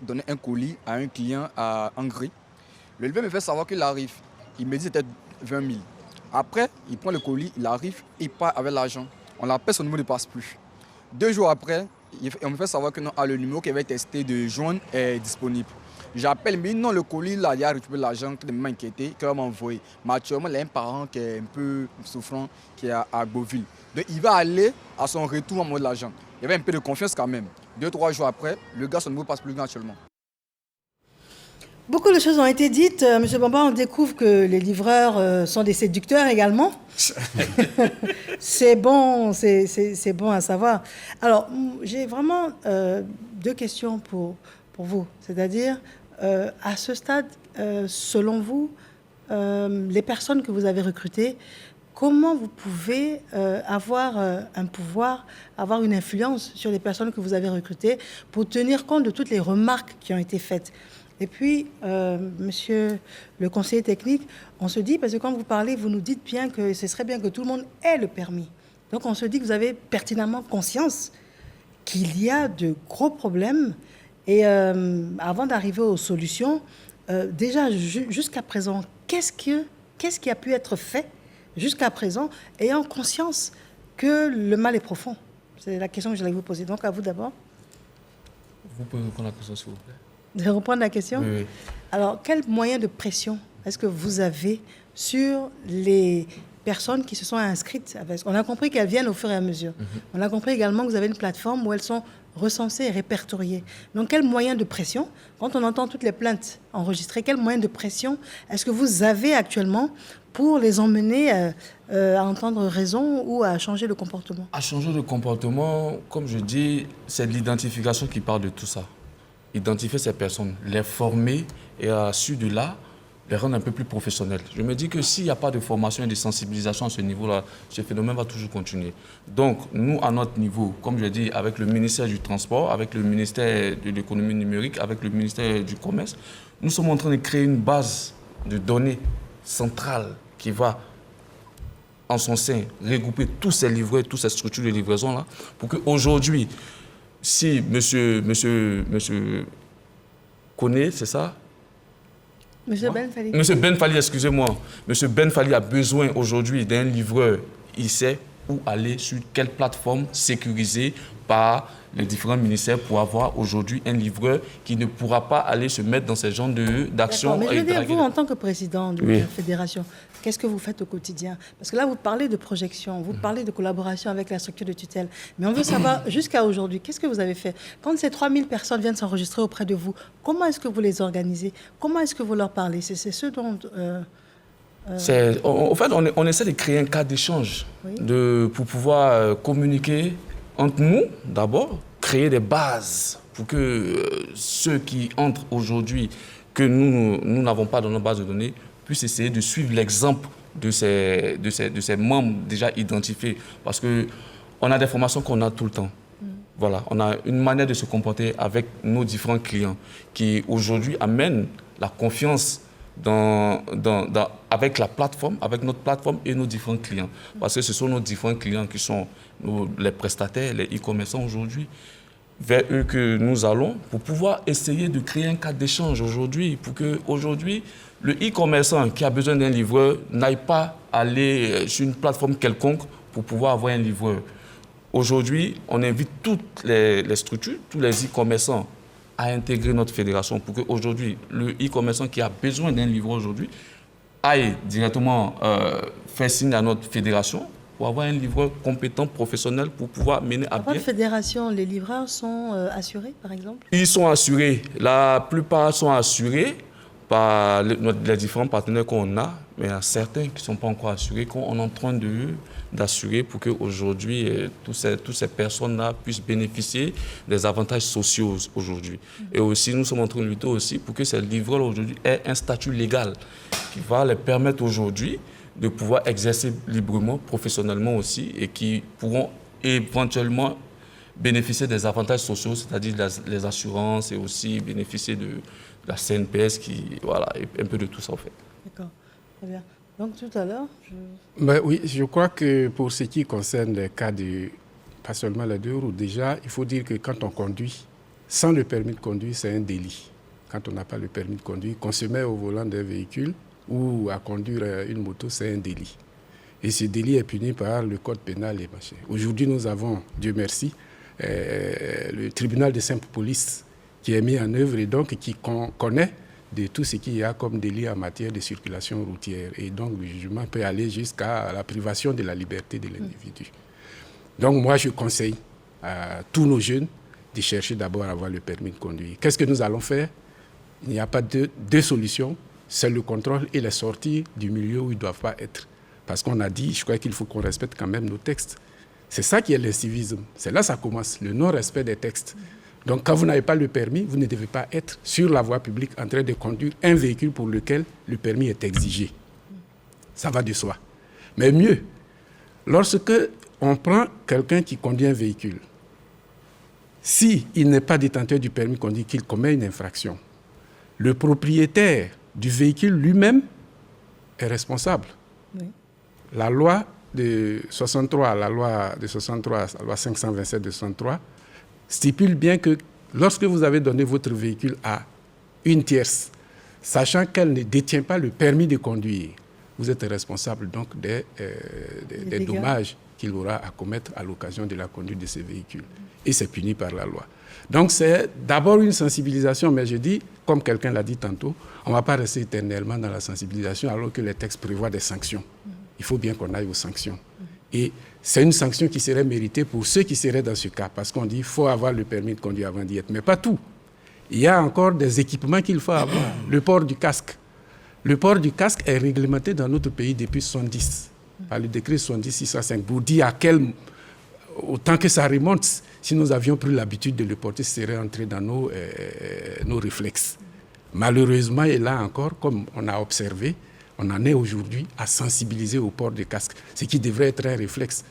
donner un colis à un client à Hongrie. Le livreur me fait savoir qu'il arrive. Il me dit que c'était 20 000. Après, il prend le colis, il arrive, il part avec l'argent. On l'appelle, son numéro ne passe plus. 2 jours après, on me fait savoir que non, le numéro qu'il avait testé de joindre est disponible. J'appelle, mais non, le colis, là, il a récupéré l'argent, qui m'a inquiété, qu'il m'a envoyé. Mais actuellement, il y a un parent qui est un peu souffrant, qui est à Beauville. Donc, il va aller à son retour en mode l'argent. Il y avait un peu de confiance quand même. 2-3 jours après, le gars, son numéro passe plus naturellement. Beaucoup de choses ont été dites. Monsieur Bamba, on découvre que les livreurs sont des séducteurs également. C'est bon, c'est bon à savoir. Alors, j'ai vraiment 2 questions pour vous. C'est-à-dire, à ce stade, selon vous, les personnes que vous avez recrutées, comment vous pouvez avoir un pouvoir, avoir une influence sur les personnes que vous avez recrutées pour tenir compte de toutes les remarques qui ont été faites? Et puis, monsieur le conseiller technique, on se dit, parce que quand vous parlez, vous nous dites bien que ce serait bien que tout le monde ait le permis. Donc, on se dit que vous avez pertinemment conscience qu'il y a de gros problèmes. Et avant d'arriver aux solutions, déjà, jusqu'à présent, qu'est-ce qui a pu être fait jusqu'à présent, ayant conscience que le mal est profond? C'est la question que j'allais vous poser. Donc, à vous d'abord. Vous pouvez répondre à la question, s'il vous plaît. De reprendre la question? Oui. Alors, quel moyen de pression est-ce que vous avez sur les personnes qui se sont inscrites? On a compris qu'elles viennent au fur et à mesure. On a compris également que vous avez une plateforme où elles sont recensées et répertoriées. Donc, quel moyen de pression, quand on entend toutes les plaintes enregistrées, quel moyen de pression est-ce que vous avez actuellement pour les emmener à entendre raison ou à changer de comportement? À changer de comportement, comme je dis, c'est l'identification qui parle de tout ça. Identifier ces personnes, les former et à su de là, les rendre un peu plus professionnels. Je me dis que s'il n'y a pas de formation et de sensibilisation à ce niveau-là, ce phénomène va toujours continuer. Donc, nous, à notre niveau, comme je dis, avec le ministère du Transport, avec le ministère de l'économie numérique, avec le ministère du Commerce, nous sommes en train de créer une base de données centrale qui va, en son sein, regrouper tous ces livreurs, toutes ces structures de livraison-là, pour qu'aujourd'hui, si monsieur connaît, c'est ça? Monsieur Ben Fally. Monsieur Ben Fally, excusez-moi. Monsieur Ben Fally a besoin aujourd'hui d'un livreur. Il sait où aller, sur quelle plateforme sécurisée par les différents ministères pour avoir aujourd'hui un livreur qui ne pourra pas aller se mettre dans ce genre d'action. Mais je veux dire, vous, en tant que président de Oui. la fédération, qu'est-ce que vous faites au quotidien? Parce que là, vous parlez de projection, vous parlez de collaboration avec la structure de tutelle. Mais on veut savoir, jusqu'à aujourd'hui, qu'est-ce que vous avez fait? Quand ces 3000 personnes viennent s'enregistrer auprès de vous, comment est-ce que vous les organisez? Comment est-ce que vous leur parlez? C'est ce dont... En fait, on essaie de créer un cadre d'échange pour pouvoir communiquer entre nous, d'abord, créer des bases pour que ceux qui entrent aujourd'hui, que nous n'avons pas dans nos bases de données, puissent essayer de suivre l'exemple de ces membres déjà identifiés. Parce qu'on a des formations qu'on a tout le temps. Voilà, on a une manière de se comporter avec nos différents clients qui aujourd'hui amènent la confiance avec la plateforme, avec notre plateforme et nos différents clients. Parce que ce sont nos différents clients qui sont les prestataires, les e-commerçants aujourd'hui, vers eux que nous allons pour pouvoir essayer de créer un cadre d'échange aujourd'hui, pour que aujourd'hui le e-commerçant qui a besoin d'un livreur n'aille pas aller sur une plateforme quelconque pour pouvoir avoir un livreur. Aujourd'hui, on invite toutes les structures, tous les e-commerçants à intégrer notre fédération pour qu'aujourd'hui, le e-commerçant qui a besoin d'un livreur aujourd'hui aille directement faire signe à notre fédération pour avoir un livreur compétent, professionnel, pour pouvoir mener à bien. Dans votre fédération, les livreurs sont assurés, par exemple? Ils sont assurés. La plupart sont assurés par les différents partenaires qu'on a, mais il y a certains qui ne sont pas encore assurés, qu'on est en train d'assurer pour qu'aujourd'hui, toutes ces personnes-là puissent bénéficier des avantages sociaux aujourd'hui. Et aussi, nous sommes en train de lutter aussi pour que ces livreurs aujourd'hui aient un statut légal qui va les permettre aujourd'hui de pouvoir exercer librement, professionnellement aussi, et qui pourront éventuellement bénéficier des avantages sociaux, c'est-à-dire les assurances, et aussi bénéficier de la CNPS, voilà, et un peu de tout ça en fait. D'accord, très bien. Donc tout à l'heure, Oui, je crois que pour ce qui concerne les cas de, pas seulement les 2 roues, déjà, il faut dire que quand on conduit, sans le permis de conduire, c'est un délit. Quand on n'a pas le permis de conduire, qu'on se met au volant d'un véhicule ou à conduire une moto, c'est un délit. Et ce délit est puni par le code pénal et machin. Aujourd'hui, nous avons, Dieu merci, le tribunal de simple police qui est mis en œuvre et donc qui connaît de tout ce qu'il y a comme délit en matière de circulation routière. Et donc, le jugement peut aller jusqu'à la privation de la liberté de l'individu. Donc, moi, je conseille à tous nos jeunes de chercher d'abord à avoir le permis de conduire. Qu'est-ce que nous allons faire? Il n'y a pas deux solutions. C'est le contrôle et les sorties du milieu où ils ne doivent pas être. Parce qu'on a dit, je crois qu'il faut qu'on respecte quand même nos textes. C'est ça qui est l'incivisme. C'est là que ça commence, le non-respect des textes. Donc, quand vous n'avez pas le permis, vous ne devez pas être sur la voie publique en train de conduire un véhicule pour lequel le permis est exigé. Ça va de soi. Mais mieux, lorsque on prend quelqu'un qui conduit un véhicule, s'il n'est pas détenteur du permis de conduire, qu'il commet une infraction, le propriétaire du véhicule lui-même est responsable. Oui. La loi de 63, la loi 527 de 63, stipule bien que lorsque vous avez donné votre véhicule à une tierce, sachant qu'elle ne détient pas le permis de conduire, vous êtes responsable donc des dommages qu'il aura à commettre à l'occasion de la conduite de ce véhicule. Et c'est puni par la loi. Donc c'est d'abord une sensibilisation, mais je dis, comme quelqu'un l'a dit tantôt, on ne va pas rester éternellement dans la sensibilisation alors que les textes prévoient des sanctions. Il faut bien qu'on aille aux sanctions. Et c'est une sanction qui serait méritée pour ceux qui seraient dans ce cas, parce qu'on dit qu'il faut avoir le permis de conduire avant d'y être, mais pas tout. Il y a encore des équipements qu'il faut avoir. Le port du casque. Le port du casque est réglementé dans notre pays depuis 1970, par le décret 70-605, pour dire autant que ça remonte, si nous avions pris l'habitude de le porter, ce serait entré dans nos réflexes. Malheureusement, et là encore, comme on a observé, on en est aujourd'hui à sensibiliser au port du casque, ce qui devrait être un réflexe.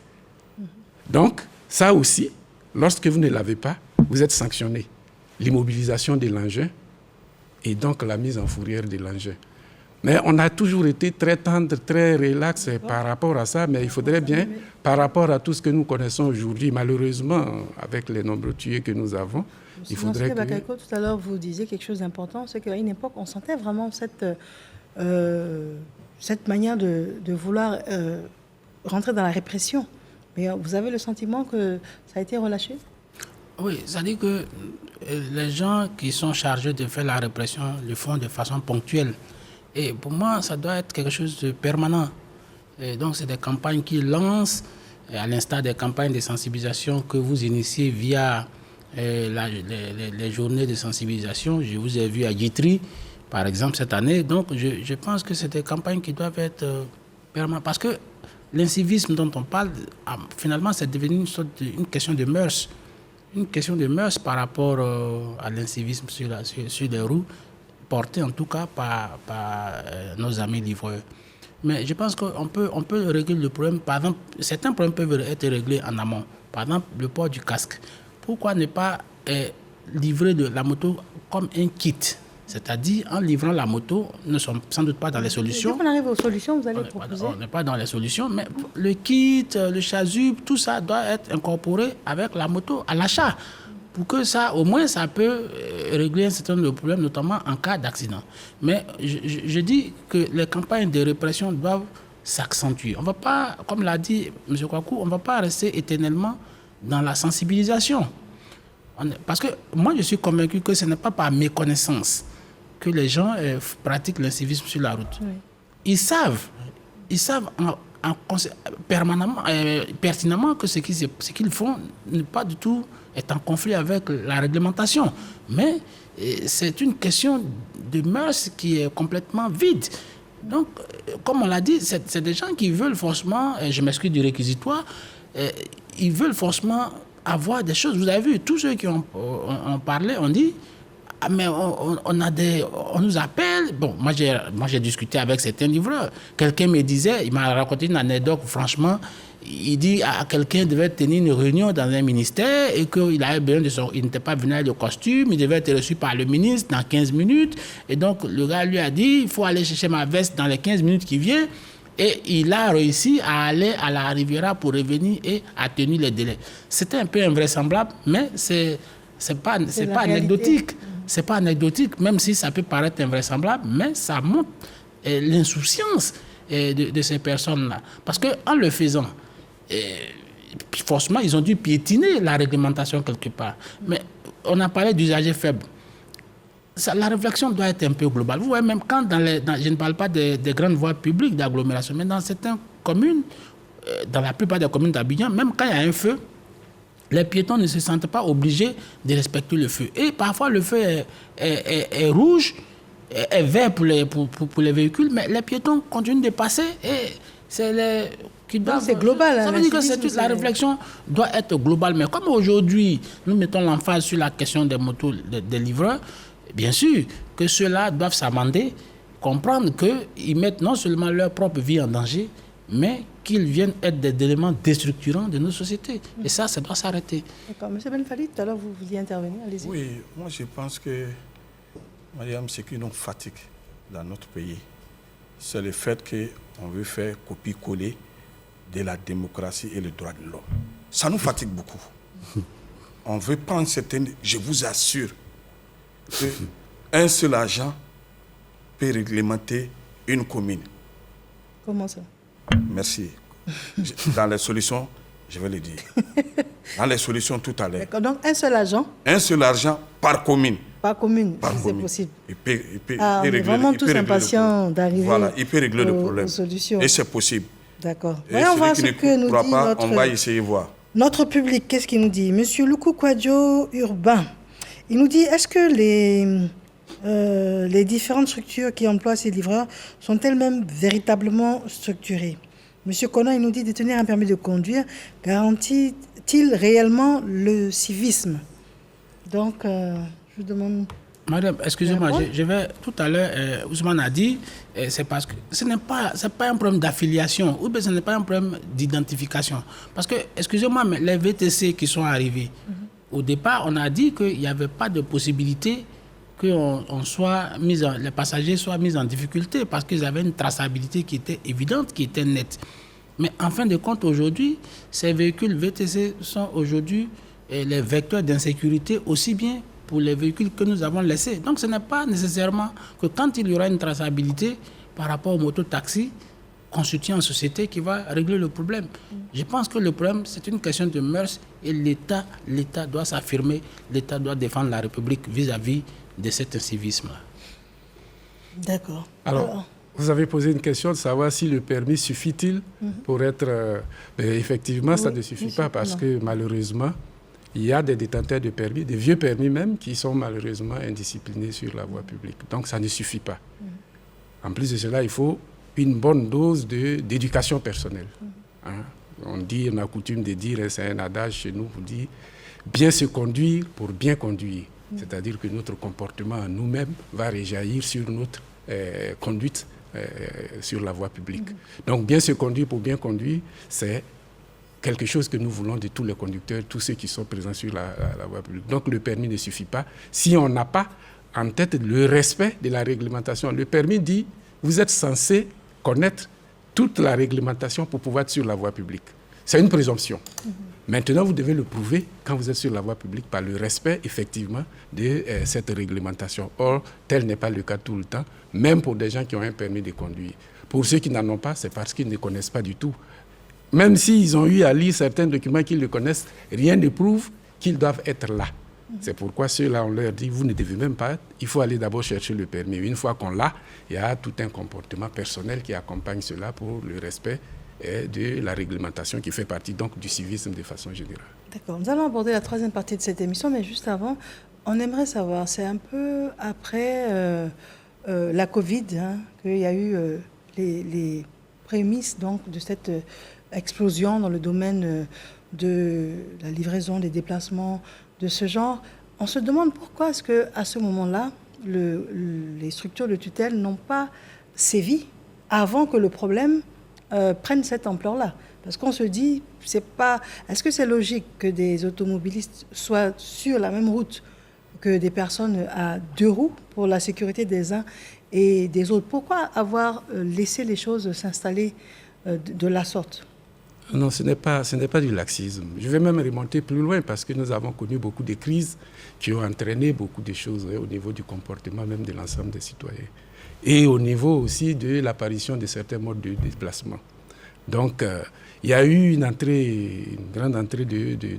Donc, ça aussi, lorsque vous ne l'avez pas, vous êtes sanctionné. L'immobilisation de l'engin et donc la mise en fourrière de l'engin. Mais on a toujours été très tendre, très relax par rapport à ça, mais il faudrait bien, par rapport à tout ce que nous connaissons aujourd'hui, malheureusement, avec les nombreux tués que nous avons, il faudrait que... Bakayoko, tout à l'heure, vous disiez quelque chose d'important, c'est qu'à une époque, on sentait vraiment cette manière de vouloir rentrer dans la répression. Mais vous avez le sentiment que ça a été relâché? Oui, c'est-à-dire que les gens qui sont chargés de faire la répression le font de façon ponctuelle. Et pour moi, ça doit être quelque chose de permanent. Et donc, c'est des campagnes qui lancent, à l'instar des campagnes de sensibilisation que vous initiez via les journées de sensibilisation. Je vous ai vu à Guitry, par exemple, cette année. Donc, je pense que c'est des campagnes qui doivent être permanentes. Parce que l'incivisme dont on parle, finalement, c'est devenu une question de mœurs. Une question de mœurs par rapport à l'incivisme sur les roues, porté en tout cas par nos amis livreurs. Mais je pense qu'on peut régler le problème. Par exemple, certains problèmes peuvent être réglés en amont. Par exemple, le port du casque. Pourquoi ne pas livrer la moto comme un kit? C'est-à-dire, en livrant la moto, nous ne sommes sans doute pas dans les solutions. Dès qu'on arrive aux solutions, vous allez proposer. On n'est pas dans les solutions, mais le kit, le chasuble, tout ça doit être incorporé avec la moto à l'achat. Pour que ça, au moins, ça peut régler un certain nombre de problèmes, notamment en cas d'accident. Mais je dis que les campagnes de répression doivent s'accentuer. On ne va pas, comme l'a dit M. Kouakou, on ne va pas rester éternellement dans la sensibilisation. Parce que moi, je suis convaincu que ce n'est pas par méconnaissance que les gens pratiquent l'incivisme sur la route. Oui. Ils savent pertinemment que ce qu'ils font n'est pas du tout est en conflit avec la réglementation. Mais c'est une question de mœurs qui est complètement vide. Donc, comme on l'a dit, c'est des gens qui veulent forcément, je m'excuse du réquisitoire, ils veulent forcément avoir des choses. Vous avez vu, tous ceux qui ont parlé, ont dit, mais on nous appelle. Bon, moi j'ai discuté avec certains livreurs. Quelqu'un me disait, il m'a raconté une anecdote, franchement, il dit à quelqu'un devait tenir une réunion dans un ministère et qu'il avait besoin il n'était pas venu avec le costume, il devait être reçu par le ministre dans 15 minutes. Et donc le gars lui a dit, il faut aller chercher ma veste dans les 15 minutes qui viennent. Et il a réussi à aller à la Riviera pour revenir et à tenir les délais. C'était un peu invraisemblable, mais c'est pas anecdotique. C'est pas anecdotique, même si ça peut paraître invraisemblable, mais ça montre l'insouciance de ces personnes-là. Parce qu'en le faisant, forcément, ils ont dû piétiner la réglementation quelque part. Mais on a parlé d'usagers faibles. La réflexion doit être un peu globale. Vous voyez, même quand je ne parle pas des grandes voies publiques d'agglomération, mais dans certaines communes, dans la plupart des communes d'Abidjan, même quand il y a un feu, les piétons ne se sentent pas obligés de respecter le feu. Et parfois, le feu est rouge, est vert pour les véhicules, mais les piétons continuent de passer et c'est les... C'est global. Ça veut dire que la réflexion doit être globale. Mais comme aujourd'hui, nous mettons l'emphase sur la question des motos, des livreurs, bien sûr que ceux-là doivent s'amender, comprendre qu'ils mettent non seulement leur propre vie en danger, mais qu'ils viennent être des éléments déstructurants de nos sociétés. Et ça doit s'arrêter. D'accord. Monsieur Ben Fally, tout à l'heure, vous vouliez intervenir. Allez-y. Oui, moi je pense que, madame, ce qui nous fatigue dans notre pays, c'est le fait qu'on veut faire copier-coller de la démocratie et le droit de l'homme. Ça nous fatigue beaucoup. On veut prendre certaines... Je vous assure qu'un seul agent peut réglementer une commune. Comment ça? Merci. Dans les solutions, je vais le dire. Dans les solutions tout à l'heure. D'accord, donc un seul agent? Un seul agent par commune. Par commune, si c'est possible. Il peut on est vraiment tous impatients d'arriver il peut régler le problème. aux solutions. Et c'est possible. D'accord. Voyons voir ce que nous dit on va essayer de voir. Notre public, qu'est-ce qu'il nous dit? Monsieur Luku Kwadjo Urbain, il nous dit, est-ce que les différentes structures qui emploient ces livreurs sont elles-mêmes véritablement structurées? Monsieur Conan, il nous dit, détenir un permis de conduire garantit-il réellement le civisme? Donc, je vous demande... Madame, excusez-moi, je vais tout à l'heure, Ousmane a dit, c'est parce que ce n'est pas un problème d'affiliation, ou bien ce n'est pas un problème d'identification. Parce que, excusez-moi, mais les VTC qui sont arrivés, au départ, on a dit qu'il n'y avait pas de possibilité que les passagers soient mis en difficulté parce qu'ils avaient une traçabilité qui était évidente, qui était nette. Mais en fin de compte, aujourd'hui, ces véhicules VTC sont aujourd'hui les vecteurs d'insécurité aussi bien pour les véhicules que nous avons laissés. Donc ce n'est pas nécessairement que quand il y aura une traçabilité par rapport aux mototaxis, constituer une société qui va régler le problème. Je pense que le problème, c'est une question de mœurs et l'État doit s'affirmer, l'État doit défendre la République vis-à-vis de cet incivisme-là. D'accord. Alors, vous avez posé une question de savoir si le permis suffit-il pour être... effectivement, ça ne suffit pas parce que malheureusement, il y a des détenteurs de permis, des vieux permis même, qui sont malheureusement indisciplinés sur la voie publique. Donc, ça ne suffit pas. En plus de cela, il faut une bonne dose d'éducation personnelle. Hein? On a coutume de dire, c'est un adage chez nous, on dit bien se conduire pour bien conduire. C'est-à-dire que notre comportement en nous-mêmes va rejaillir sur notre conduite sur la voie publique. Donc, bien se conduire pour bien conduire, c'est quelque chose que nous voulons de tous les conducteurs, tous ceux qui sont présents sur la voie publique. Donc, le permis ne suffit pas si on n'a pas en tête le respect de la réglementation. Le permis dit, vous êtes censé connaître toute la réglementation pour pouvoir être sur la voie publique. C'est une présomption. Maintenant, vous devez le prouver quand vous êtes sur la voie publique par le respect, effectivement, de cette réglementation. Or, tel n'est pas le cas tout le temps, même pour des gens qui ont un permis de conduire. Pour ceux qui n'en ont pas, c'est parce qu'ils ne connaissent pas du tout. Même s'ils ont eu à lire certains documents qu'ils le connaissent, rien ne prouve qu'ils doivent être là. C'est pourquoi ceux-là, on leur dit, vous ne devez même pas, il faut aller d'abord chercher le permis. Une fois qu'on l'a, il y a tout un comportement personnel qui accompagne cela pour le respect de la réglementation qui fait partie donc du civisme de façon générale. D'accord. Nous allons aborder la troisième partie de cette émission, mais juste avant, on aimerait savoir, c'est un peu après la Covid qu'il y a eu les prémices donc, de cette explosion dans le domaine de la livraison, des déplacements de ce genre. On se demande pourquoi est-ce qu'à ce moment-là, les structures de tutelle n'ont pas sévi avant que le problème prenne cette ampleur-là. Parce qu'on se dit, est-ce que c'est logique que des automobilistes soient sur la même route que des personnes à deux roues pour la sécurité des uns et des autres? Pourquoi avoir laissé les choses s'installer de la sorte? Non, ce n'est pas du laxisme. Je vais même remonter plus loin parce que nous avons connu beaucoup de crises qui ont entraîné beaucoup de choses au niveau du comportement même de l'ensemble des citoyens. Et au niveau aussi de l'apparition de certains modes de déplacement. Donc, il y a eu une grande entrée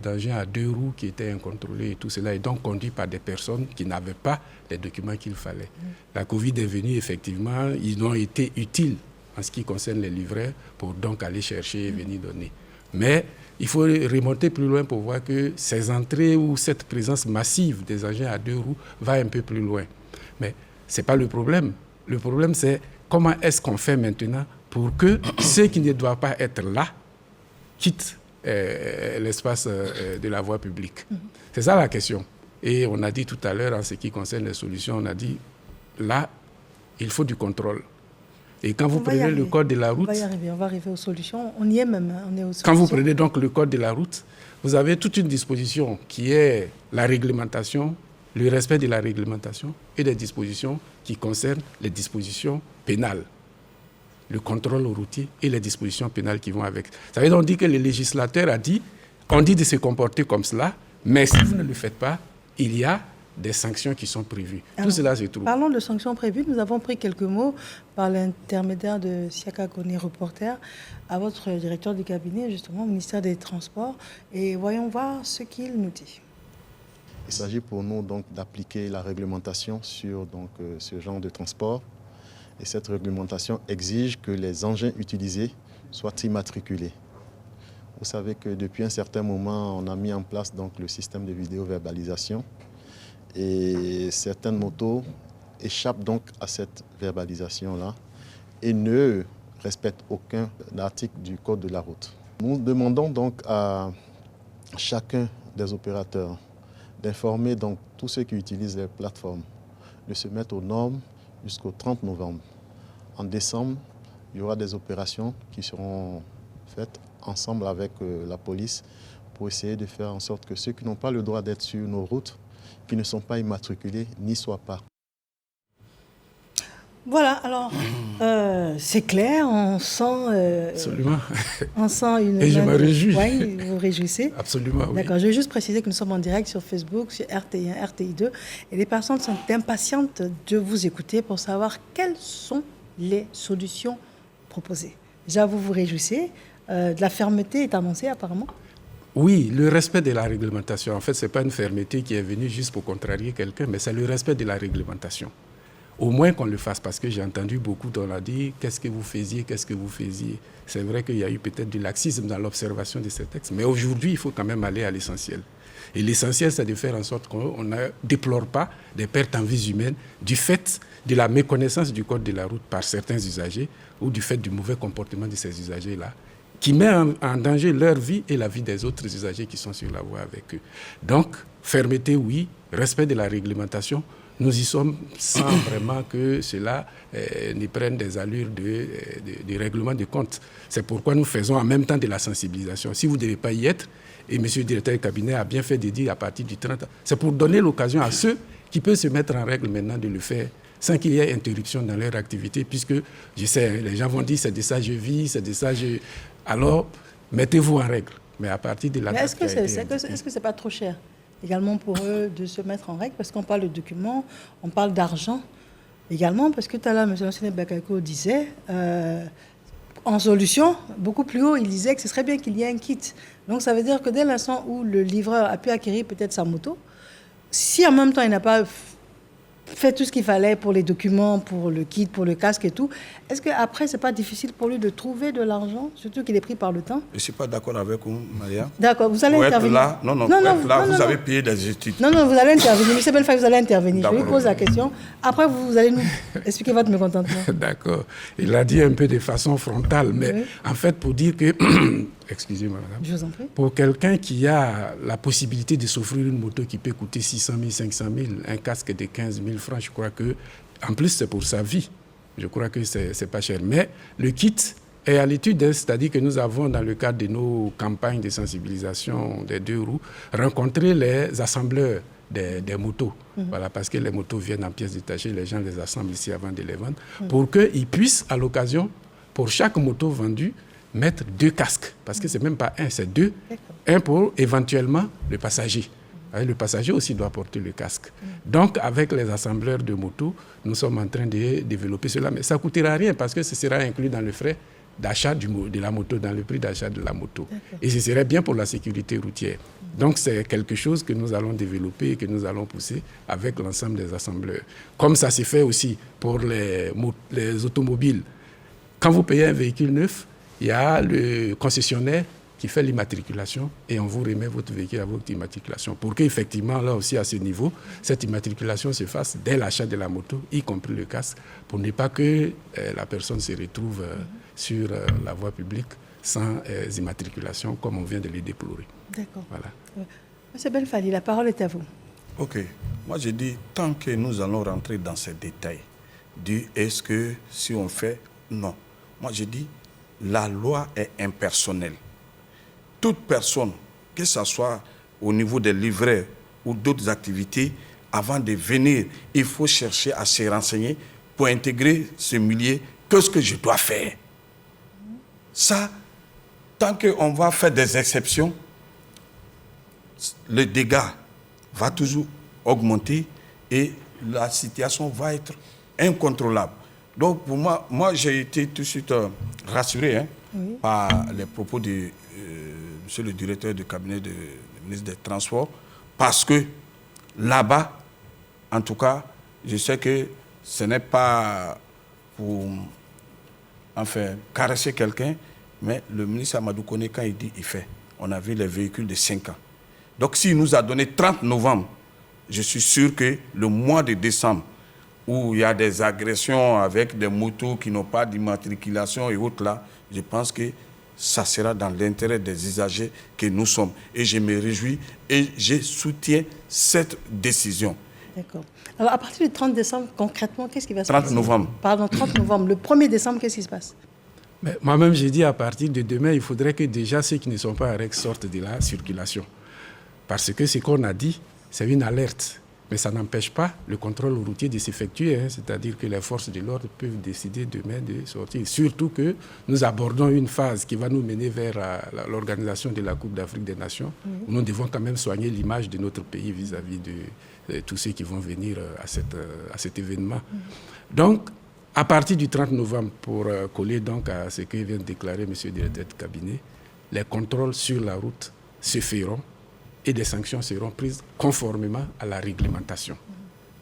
d'engins à deux roues qui étaient incontrôlés et tout cela, et donc conduits par des personnes qui n'avaient pas les documents qu'il fallait. La Covid est venue, effectivement, ils ont été utiles en ce qui concerne les livreurs pour donc aller chercher et venir donner. Mais il faut remonter plus loin pour voir que ces entrées ou cette présence massive des engins à deux roues va un peu plus loin. Mais ce n'est pas le problème. Le problème, c'est comment est-ce qu'on fait maintenant pour que ceux qui ne doivent pas être là quittent l'espace de la voie publique. C'est ça la question. Et on a dit tout à l'heure, en ce qui concerne les solutions, on a dit, là, il faut du contrôle. Et quand vous prenez le code de la route... On va arriver aux solutions. On y est même, on est aux solutions. Quand vous prenez donc le code de la route, vous avez toute une disposition qui est la réglementation, le respect de la réglementation et des dispositions qui concernent les dispositions pénales, le contrôle routier et les dispositions pénales qui vont avec. Ça veut donc dire que le législateur on dit de se comporter comme cela, mais si vous ne le faites pas, il y a des sanctions qui sont prévues. Alors, tout cela se trouve. Parlons de sanctions prévues. Nous avons pris quelques mots par l'intermédiaire de Siaka Kone, reporter, à votre directeur du cabinet, justement, au ministère des Transports. Et voyons voir ce qu'il nous dit. Il s'agit pour nous donc d'appliquer la réglementation sur ce genre de transport. Et cette réglementation exige que les engins utilisés soient immatriculés. Vous savez que depuis un certain moment, on a mis en place donc le système de vidéo-verbalisation. Et certaines motos échappent donc à cette verbalisation-là et ne respectent aucun article du Code de la route. Nous demandons donc à chacun des opérateurs d'informer donc tous ceux qui utilisent les plateformes de se mettre aux normes jusqu'au 30 novembre. En décembre, il y aura des opérations qui seront faites ensemble avec la police pour essayer de faire en sorte que ceux qui n'ont pas le droit d'être sur nos routes, qui ne sont pas immatriculés, n'y soient pas. Voilà, alors, c'est clair, on sent... Absolument. On sent une... Et je me réjouis. Oui, vous vous réjouissez. Absolument, oui. D'accord, je vais juste préciser que nous sommes en direct sur Facebook, sur RTI1, RTI2, et les personnes sont impatientes de vous écouter pour savoir quelles sont les solutions proposées. Déjà, vous vous réjouissez. De la fermeté est annoncée apparemment. Oui, le respect de la réglementation. En fait, ce n'est pas une fermeté qui est venue juste pour contrarier quelqu'un, mais c'est le respect de la réglementation. Au moins qu'on le fasse, parce que j'ai entendu beaucoup d'on a dit « qu'est-ce que vous faisiez, qu'est-ce que vous faisiez ?» C'est vrai qu'il y a eu peut-être du laxisme dans l'observation de ces textes, mais aujourd'hui, il faut quand même aller à l'essentiel. Et l'essentiel, c'est de faire en sorte qu'on ne déplore pas des pertes en vies humaines du fait de la méconnaissance du code de la route par certains usagers ou du fait du mauvais comportement de ces usagers-là, qui met en danger leur vie et la vie des autres usagers qui sont sur la voie avec eux. Donc, fermeté, oui, respect de la réglementation. Nous y sommes sans vraiment que cela nous prenne des allures de règlement de compte. C'est pourquoi nous faisons en même temps de la sensibilisation. Si vous ne devez pas y être, et M. le directeur du cabinet a bien fait de dire à partir du 30, c'est pour donner l'occasion à ceux qui peuvent se mettre en règle maintenant de le faire sans qu'il y ait interruption dans leur activité, puisque, je sais, les gens vont dire c'est de ça je vis, c'est de ça je... Alors, mettez-vous en règle. Mais à partir de la date est-ce que c'est pas trop cher également pour eux de se mettre en règle? Parce qu'on parle de documents, on parle d'argent également, parce que tout à l'heure, M. Lansine Bakako disait, en solution, beaucoup plus haut, il disait que ce serait bien qu'il y ait un kit. Donc ça veut dire que dès l'instant où le livreur a pu acquérir peut-être sa moto, si en même temps il n'a pas fait tout ce qu'il fallait pour les documents, pour le kit, pour le casque et tout, est-ce qu'après, ce n'est pas difficile pour lui de trouver de l'argent, surtout qu'il est pris par le temps? Je ne suis pas d'accord avec vous, Maria. D'accord, vous allez intervenir. Vous avez payé des études. Non, vous allez intervenir. M. Belfaye, vous allez intervenir. Je lui pose la question. Après, vous allez nous expliquer votre mécontentement. D'accord. Il l'a dit un peu de façon frontale, mais en fait, pour dire que... Excusez-moi, madame. Je vous en prie. Pour quelqu'un qui a la possibilité de s'offrir une moto qui peut coûter 600 000, 500 000, un casque de 15 000 francs, je crois que, en plus, c'est pour sa vie. Je crois que c'est pas cher. Mais le kit est à l'étude, c'est-à-dire que nous avons, dans le cadre de nos campagnes de sensibilisation des deux roues, rencontré les assembleurs des motos. Voilà, parce que les motos viennent en pièces détachées, les gens les assemblent ici avant de les vendre, pour qu'ils puissent, à l'occasion, pour chaque moto vendue, mettre 2 casques, parce que ce n'est même pas un, c'est 2. Un pour éventuellement le passager. Le passager aussi doit porter le casque. Donc, avec les assembleurs de motos, nous sommes en train de développer cela. Mais ça ne coûtera rien parce que ce sera inclus dans le frais d'achat de la moto, dans le prix d'achat de la moto. Et ce serait bien pour la sécurité routière. Donc, c'est quelque chose que nous allons développer et que nous allons pousser avec l'ensemble des assembleurs. Comme ça s'est fait aussi pour les automobiles. Quand vous payez un véhicule neuf, il y a le concessionnaire qui fait l'immatriculation et on vous remet votre véhicule à votre immatriculation pour qu'effectivement, là aussi, à ce niveau, cette immatriculation se fasse dès l'achat de la moto, y compris le casque, pour ne pas que la personne se retrouve sur la voie publique sans immatriculation, comme on vient de le déplorer. D'accord. Voilà. Monsieur Belfali, la parole est à vous. OK. Moi, je dis, tant que nous allons rentrer dans ces détails, est-ce que si on fait... Non. Moi, je dis, la loi est impersonnelle. Toute personne, que ce soit au niveau des livreurs ou d'autres activités, avant de venir, il faut chercher à se renseigner pour intégrer ce milieu. Qu'est-ce que je dois faire? Ça, tant qu'on va faire des exceptions, le dégât va toujours augmenter et la situation va être incontrôlable. Donc, pour moi j'ai été tout de suite rassuré par les propos de monsieur le directeur du cabinet du ministre des Transports, parce que là-bas, en tout cas, je sais que ce n'est pas pour caresser quelqu'un, mais le ministre Amadou Koné, quand il dit, il fait. On a vu les véhicules de 5 ans. Donc, s'il nous a donné 30 novembre, je suis sûr que le mois de décembre, où il y a des agressions avec des motos qui n'ont pas d'immatriculation et autres là, je pense que ça sera dans l'intérêt des usagers que nous sommes. Et je me réjouis et je soutiens cette décision. D'accord. Alors, à partir du 30 décembre, concrètement, qu'est-ce qui va se passer? 30 novembre. Pardon, 30 novembre. Le 1er décembre, qu'est-ce qui se passe? Mais moi-même, j'ai dit à partir de demain, il faudrait que déjà ceux qui ne sont pas en règle sortent de la circulation. Parce que ce qu'on a dit, c'est une alerte. Mais ça n'empêche pas le contrôle routier de s'effectuer. C'est-à-dire que les forces de l'ordre peuvent décider demain de sortir. Surtout que nous abordons une phase qui va nous mener vers l'organisation de la Coupe d'Afrique des Nations, où nous devons quand même soigner l'image de notre pays vis-à-vis de tous ceux qui vont venir à cet événement. Donc, À partir du 30 novembre, pour coller donc à ce que vient de déclarer M. le directeur de cabinet, les contrôles sur la route se feront et des sanctions seront prises conformément à la réglementation.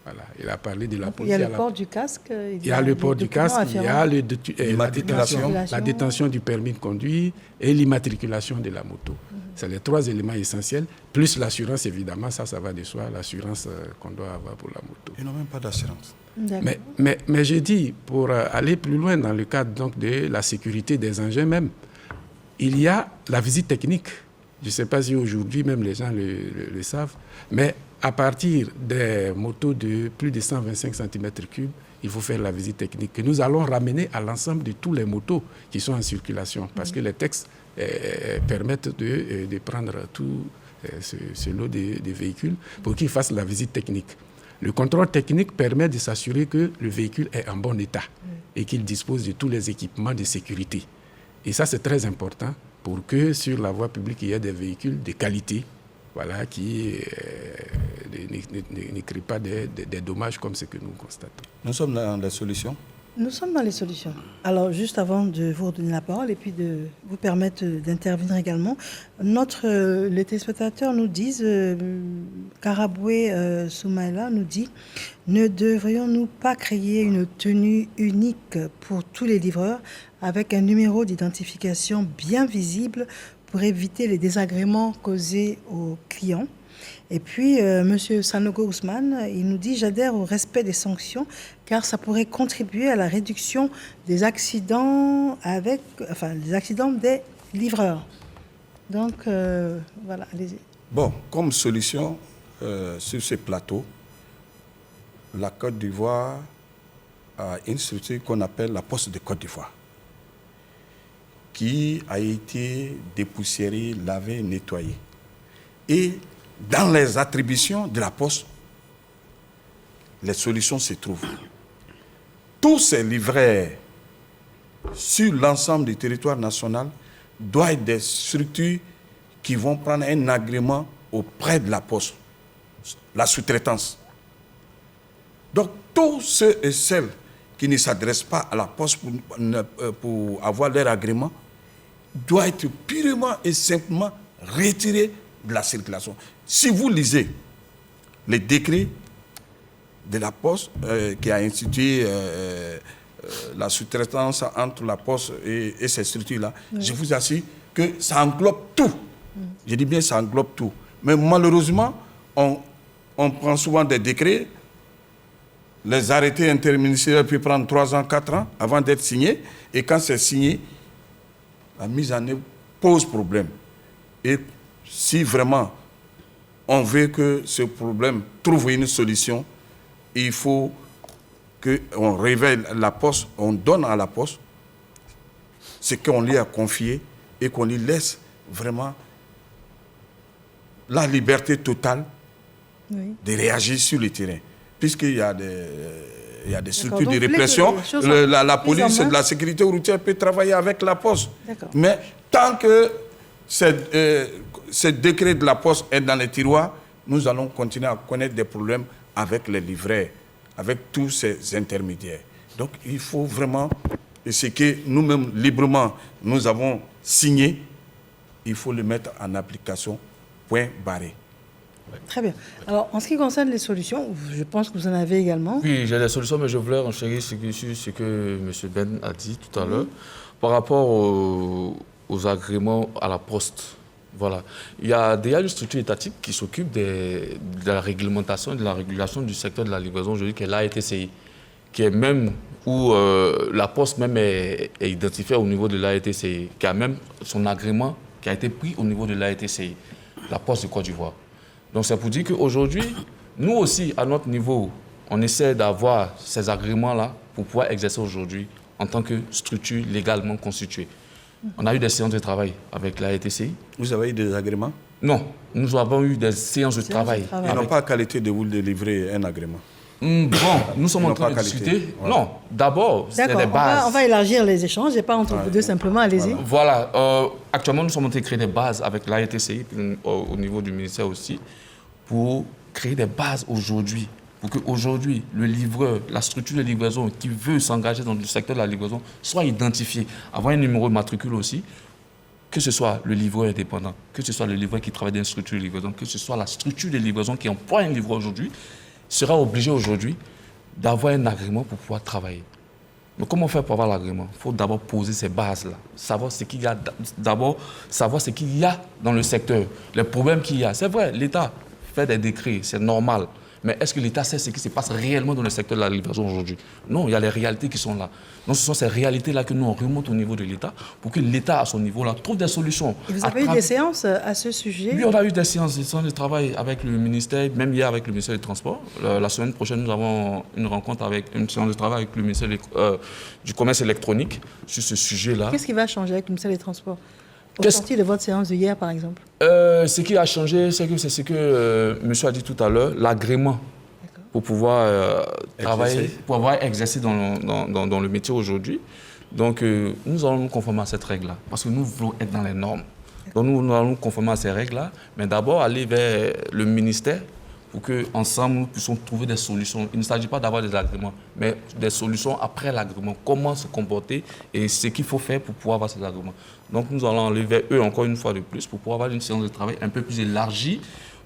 Voilà. Il a parlé de la police. Il y a le port du casque. Il y a le port du casque, il y a la détention du permis de conduire et l'immatriculation de la moto. C'est les 3 éléments essentiels, plus l'assurance évidemment, ça va de soi, l'assurance qu'on doit avoir pour la moto. Ils n'ont même pas d'assurance. Mais j'ai dit, pour aller plus loin dans le cadre donc, de la sécurité des engins même, il y a la visite technique. Je ne sais pas si aujourd'hui même les gens le savent, mais à partir des motos de plus de 125 cm3, il faut faire la visite technique que nous allons ramener à l'ensemble de tous les motos qui sont en circulation parce que les textes permettent de prendre tout ce lot de véhicules pour qu'ils fassent la visite technique. Le contrôle technique permet de s'assurer que le véhicule est en bon état et qu'il dispose de tous les équipements de sécurité. Et ça, c'est très important pour que sur la voie publique, il y ait des véhicules de qualité, voilà, qui ne créent pas des dommages comme ce que nous constatons. Nous sommes dans les solutions. Nous sommes dans les solutions. Alors, juste avant de vous redonner la parole et puis de vous permettre d'intervenir également, les téléspectateurs nous disent, Karaboué Soumaïla nous dit, ne devrions-nous pas créer une tenue unique pour tous les livreurs avec un numéro d'identification bien visible pour éviter les désagréments causés aux clients? Et puis, M. Sanogo Ousmane, il nous dit « J'adhère au respect des sanctions car ça pourrait contribuer à la réduction des accidents les accidents des livreurs. » Donc, voilà, allez-y. Bon, comme solution, sur ce plateau, la Côte d'Ivoire a une structure qu'on appelle la Poste de Côte d'Ivoire, qui a été dépoussiérée, lavée, nettoyée. Et dans les attributions de la Poste, les solutions se trouvent. Tous ces livreurs sur l'ensemble du territoire national doivent être des structures qui vont prendre un agrément auprès de la Poste, la sous-traitance. Donc, tous ceux et celles qui ne s'adressent pas à la Poste pour avoir leur agrément doivent être purement et simplement retirés de la circulation. Si vous lisez les décrets de la Poste qui a institué la sous-traitance entre la Poste et ces structures-là, je vous assure que ça englobe tout. Je dis bien ça englobe tout. Mais malheureusement, on prend souvent des décrets, les arrêtés interministériels peuvent prendre 3 ans, 4 ans avant d'être signés, et quand c'est signé, la mise en œuvre pose problème. Et si vraiment on veut que ce problème trouve une solution, il faut qu'on révèle la Poste, on donne à la Poste ce qu'on lui a confié et qu'on lui laisse vraiment la liberté totale de réagir sur le terrain. Puisqu'il y a des structures de répression, la police, la sécurité routière peut travailler avec la Poste. Mais tant que ce décret de la Poste est dans les tiroirs, nous allons continuer à connaître des problèmes avec les livreurs, avec tous ces intermédiaires. Donc il faut vraiment, et ce que nous-mêmes librement nous avons signé, il faut le mettre en application, point barré. Très bien. Alors, en ce qui concerne les solutions, je pense que vous en avez également. Oui, j'ai des solutions, mais je voulais enchérir sur ce que M. Ben a dit tout à l'heure. Par rapport aux agréments à la Poste, voilà. Il y a déjà une structure étatique qui s'occupe de la réglementation et de la régulation du secteur de la livraison aujourd'hui, qui est l'AETCI, qui est même où la Poste même est identifiée au niveau de l'AETCI, qui a même son agrément qui a été pris au niveau de l'AETCI, la Poste de Côte d'Ivoire. Donc c'est pour dire qu'aujourd'hui, nous aussi, à notre niveau, on essaie d'avoir ces agréments-là pour pouvoir exercer aujourd'hui en tant que structure légalement constituée. On a eu des séances de travail avec la RTCI. Vous avez eu des agréments? Non, nous avons eu des séances de travail. Ils n'ont pas qualité de vous délivrer un agrément. Bon, nous sommes en train de discuter. Voilà. Non, d'abord, c'est des bases. On va élargir les échanges et pas entre vous deux simplement, allez-y. Voilà, actuellement, nous sommes en train de créer des bases avec l'AETCI, au niveau du ministère aussi, pour créer des bases aujourd'hui, pour qu'aujourd'hui, le livreur, la structure de livraison qui veut s'engager dans le secteur de la livraison soit identifiée, avoir un numéro de matricule aussi, que ce soit le livreur indépendant, que ce soit le livreur qui travaille dans une structure de livraison, que ce soit la structure de livraison qui emploie un livreur aujourd'hui, sera obligé aujourd'hui d'avoir un agrément pour pouvoir travailler. Mais comment faire pour avoir l'agrément? Il faut d'abord poser ces bases-là, savoir ce qu'il y a, d'abord savoir ce qu'il y a dans le secteur, les problèmes qu'il y a. C'est vrai, l'État fait des décrets, c'est normal. Mais est-ce que l'État sait ce qui se passe réellement dans le secteur de la livraison aujourd'hui? Non, il y a les réalités qui sont là. Donc ce sont ces réalités-là que nous on remonte au niveau de l'État pour que l'État, à son niveau-là, trouve des solutions. Et vous avez eu des séances à ce sujet? Oui, on a eu des séances de travail avec le ministère, même hier avec le ministère des Transports. La semaine prochaine, nous avons une rencontre une séance de travail avec le ministère du Commerce électronique sur ce sujet-là. Qu'est-ce qui va changer avec le ministère des Transports au sorti de votre séance de hier, par exemple? Ce qui a changé, c'est ce que monsieur a dit tout à l'heure, l'agrément pour pouvoir travailler, pour pouvoir exercer dans le métier aujourd'hui. Donc, nous allons nous conformer à cette règle-là, parce que nous voulons être dans les normes. Donc, nous allons nous conformer à ces règles-là, mais d'abord aller vers le ministère pour qu'ensemble, nous puissions trouver des solutions. Il ne s'agit pas d'avoir des agréments, mais des solutions après l'agrément. Comment se comporter et ce qu'il faut faire pour pouvoir avoir ces agréments. Donc, nous allons aller vers eux encore une fois de plus pour pouvoir avoir une séance de travail un peu plus élargie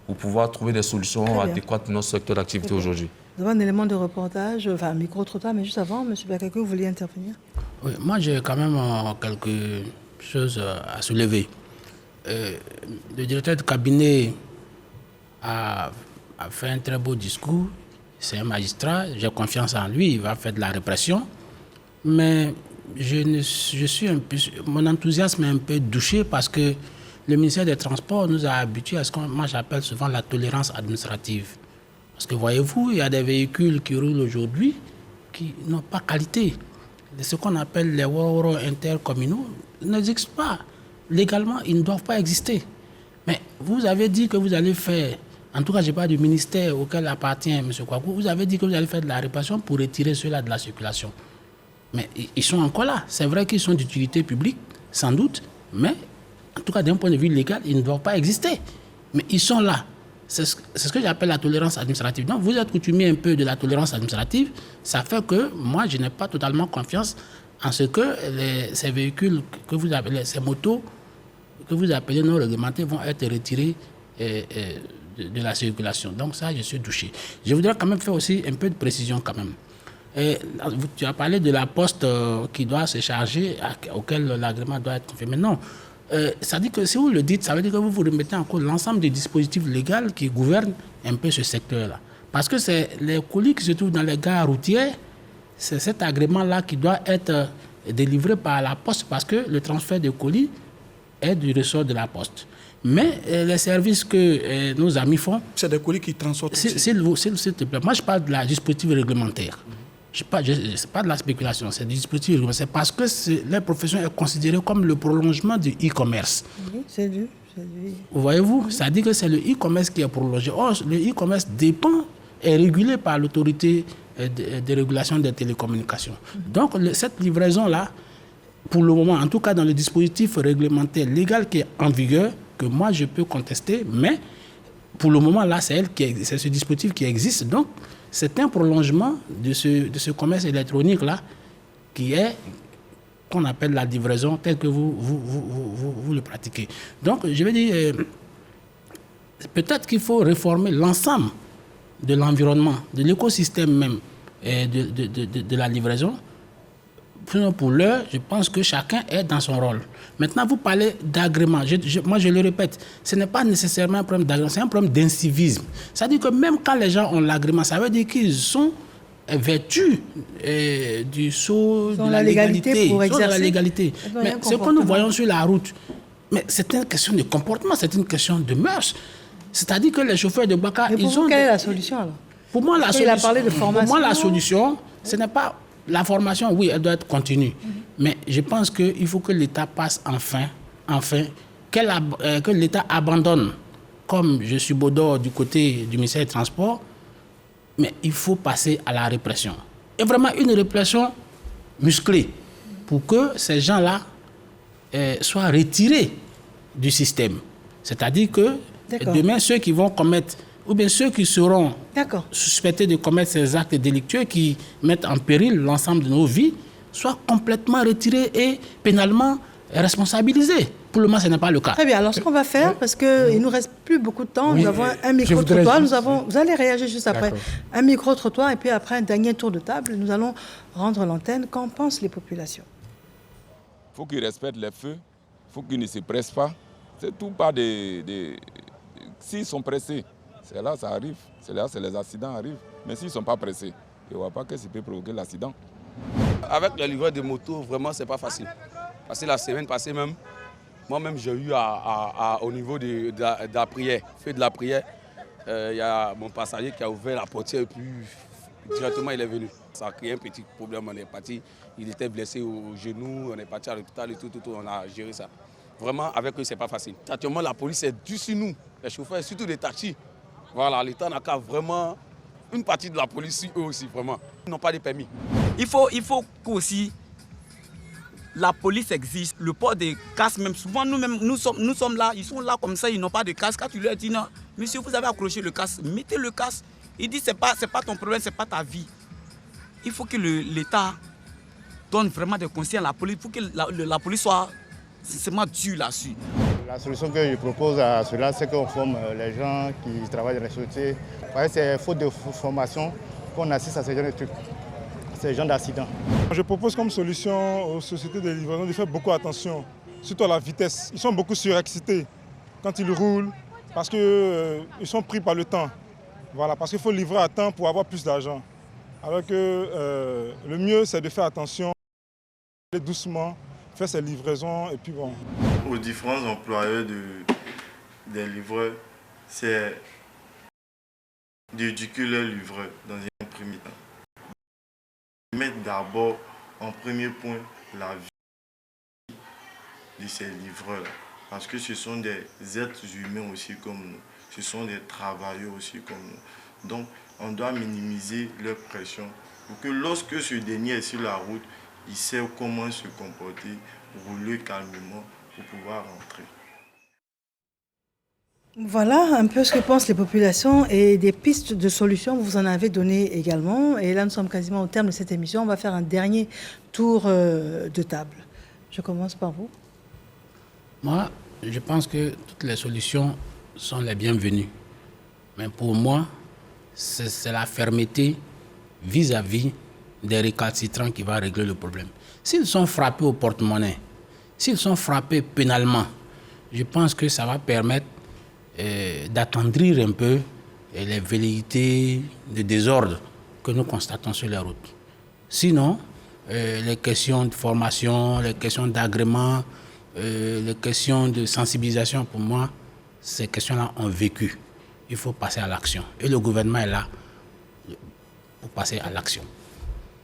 pour pouvoir trouver des solutions adéquates pour notre secteur d'activité aujourd'hui. Nous avons un élément de reportage, enfin un micro-trottoir, mais juste avant, M. Bakakou, vous vouliez intervenir? Oui, moi j'ai quand même quelque chose à soulever. Le directeur de cabinet a fait un très beau discours. C'est un magistrat, j'ai confiance en lui, il va faire de la répression. Mais mon enthousiasme est un peu douché parce que le ministère des Transports nous a habitués à ce que moi j'appelle souvent la tolérance administrative. Parce que voyez-vous, il y a des véhicules qui roulent aujourd'hui qui n'ont pas qualité. Ce qu'on appelle les Woro intercommunaux n'existent pas. Légalement, ils ne doivent pas exister. Mais vous avez dit que vous allez faire, en tout cas je parle du ministère auquel appartient M. Kouakou, vous avez dit que vous allez faire de la répression pour retirer ceux-là de la circulation. Mais ils sont encore là. C'est vrai qu'ils sont d'utilité publique, sans doute, mais en tout cas d'un point de vue légal, ils ne doivent pas exister. Mais ils sont là. C'est ce que j'appelle la tolérance administrative. Donc vous êtes coutumier un peu de la tolérance administrative. Ça fait que moi, je n'ai pas totalement confiance en ce que ces véhicules que vous appelez, ces motos que vous appelez non réglementés vont être retirés de la circulation. Donc ça, je suis touché. Je voudrais quand même faire aussi un peu de précision quand même. Tu as parlé de la poste qui doit se charger, auquel l'agrément doit être confirmé. Non. Ça dit que si vous le dites, ça veut dire que vous remettez en cause l'ensemble des dispositifs légaux qui gouvernent un peu ce secteur-là. Parce que c'est les colis qui se trouvent dans les gares routières, c'est cet agrément-là qui doit être délivré par la poste parce que le transfert de colis est du ressort de la poste. Mais les services que nos amis font... C'est des colis qui transportent aussi. S'il te plaît, moi je parle de la dispositif réglementaire. Ce n'est pas de la spéculation, c'est du dispositif réglementaire. C'est parce que la profession est considérée comme le prolongement du e-commerce. Oui, c'est du... Voyez-vous, ça dit que c'est le e-commerce qui est prolongé. Or, le e-commerce est régulé par l'autorité de régulation des télécommunications. Donc, cette livraison-là, pour le moment, en tout cas dans le dispositif réglementaire légal qui est en vigueur, que moi je peux contester, mais pour le moment, là, c'est ce dispositif qui existe. Donc, c'est un prolongement de ce commerce électronique-là qu'on appelle la livraison telle que vous le pratiquez. Donc, je vais dire, peut-être qu'il faut réformer l'ensemble de l'environnement, de l'écosystème même de la livraison. Pour l'heure, je pense que chacun est dans son rôle. Maintenant, vous parlez d'agrément. Moi, je le répète, ce n'est pas nécessairement un problème d'agrément, c'est un problème d'incivisme. C'est-à-dire que même quand les gens ont l'agrément, ça veut dire qu'ils sont vêtus du sceau de la légalité. Pour exercer. De la légalité. Mais ce que nous voyons sur la route, mais c'est une question de comportement, c'est une question de mœurs. C'est-à-dire que les chauffeurs de Baka, ils ont... Quelle est la solution alors? Pour moi, il a parlé de formation. Pour moi, la solution, ce n'est pas... La formation, oui, elle doit être continue. Mais je pense qu'il faut que l'État passe enfin, que l'État abandonne, comme je suis Baudor du côté du ministère des Transports, mais il faut passer à la répression. Et vraiment une répression musclée pour que ces gens-là soient retirés du système. C'est-à-dire que demain, ceux qui vont commettre ou bien ceux qui seront suspectés de commettre ces actes délictueux qui mettent en péril l'ensemble de nos vies soient complètement retirés et pénalement responsabilisés. Pour le moment, ce n'est pas le cas. Très bien. Alors, ce qu'on va faire, parce qu'il ne nous reste plus beaucoup de temps, nous avons un micro-trottoir. Vous allez réagir juste après. Un micro-trottoir et puis après un dernier tour de table. Nous allons rendre l'antenne. Qu'en pensent les populations? Il faut qu'ils respectent les feux. Il faut qu'ils ne se pressent pas. C'est tout pas S'ils sont pressés, c'est là ça arrive. C'est là que les accidents arrivent. Mais s'ils ne sont pas pressés, il ne voit pas que ça peut provoquer l'accident. Avec les livreurs de moto, vraiment, c'est pas facile. Parce que la semaine passée même, moi-même, j'ai eu au niveau de la prière, fait de la prière, il y a mon passager qui a ouvert la portière et puis directement il est venu. Ça a créé un petit problème, on est parti, il était blessé au genou, on est parti à l'hôpital et tout, on a géré ça. Vraiment, avec eux, c'est pas facile. Actuellement, la police est due sur nous, les chauffeurs, surtout les taxis. Voilà, l'État n'a qu'à vraiment, une partie de la police sur eux aussi, vraiment. Ils n'ont pas de permis. Il faut qu'aussi la police existe, le port des casques, même souvent nous sommes là, ils sont là comme ça, ils n'ont pas de casque. Quand tu leur dis non, monsieur, vous avez accroché le casque, mettez le casque. Il dit c'est pas ton problème, c'est pas ta vie. Il faut que l'État donne vraiment des conseils à la police pour que la police soit sincèrement dure là-dessus. La solution que je propose à cela, c'est qu'on forme les gens qui travaillent dans les sociétés. C'est faute de formation qu'on assiste à ces genre de trucs, ces genres d'accidents. Je propose comme solution aux sociétés de livraison de faire beaucoup attention, surtout à la vitesse. Ils sont beaucoup surexcités quand ils roulent parce qu'ils sont pris par le temps. Voilà, parce qu'il faut livrer à temps pour avoir plus d'argent. Alors que le mieux, c'est de faire attention, aller doucement, faire ses livraisons et puis bon. Aux différents employeurs des livreurs, c'est d'éduquer leurs livreurs dans un premier temps. Mettre d'abord en premier point la vie de ces livreurs, parce que ce sont des êtres humains aussi comme nous, ce sont des travailleurs aussi comme nous. Donc on doit minimiser leur pression pour que lorsque ce dernier est sur la route, il sait comment se comporter, rouler calmement pour pouvoir rentrer. Voilà un peu ce que pensent les populations et des pistes de solutions, vous en avez donné également. Et là, nous sommes quasiment au terme de cette émission. On va faire un dernier tour de table. Je commence par vous. Moi, je pense que toutes les solutions sont les bienvenues. Mais pour moi, c'est la fermeté vis-à-vis des récalcitrants qui va régler le problème. S'ils sont frappés au porte-monnaie, s'ils sont frappés pénalement, je pense que ça va permettre d'attendrir un peu les velléités de désordre que nous constatons sur les routes. Sinon, les questions de formation, les questions d'agrément, les questions de sensibilisation, pour moi, ces questions-là ont vécu. Il faut passer à l'action. Et le gouvernement est là pour passer à l'action.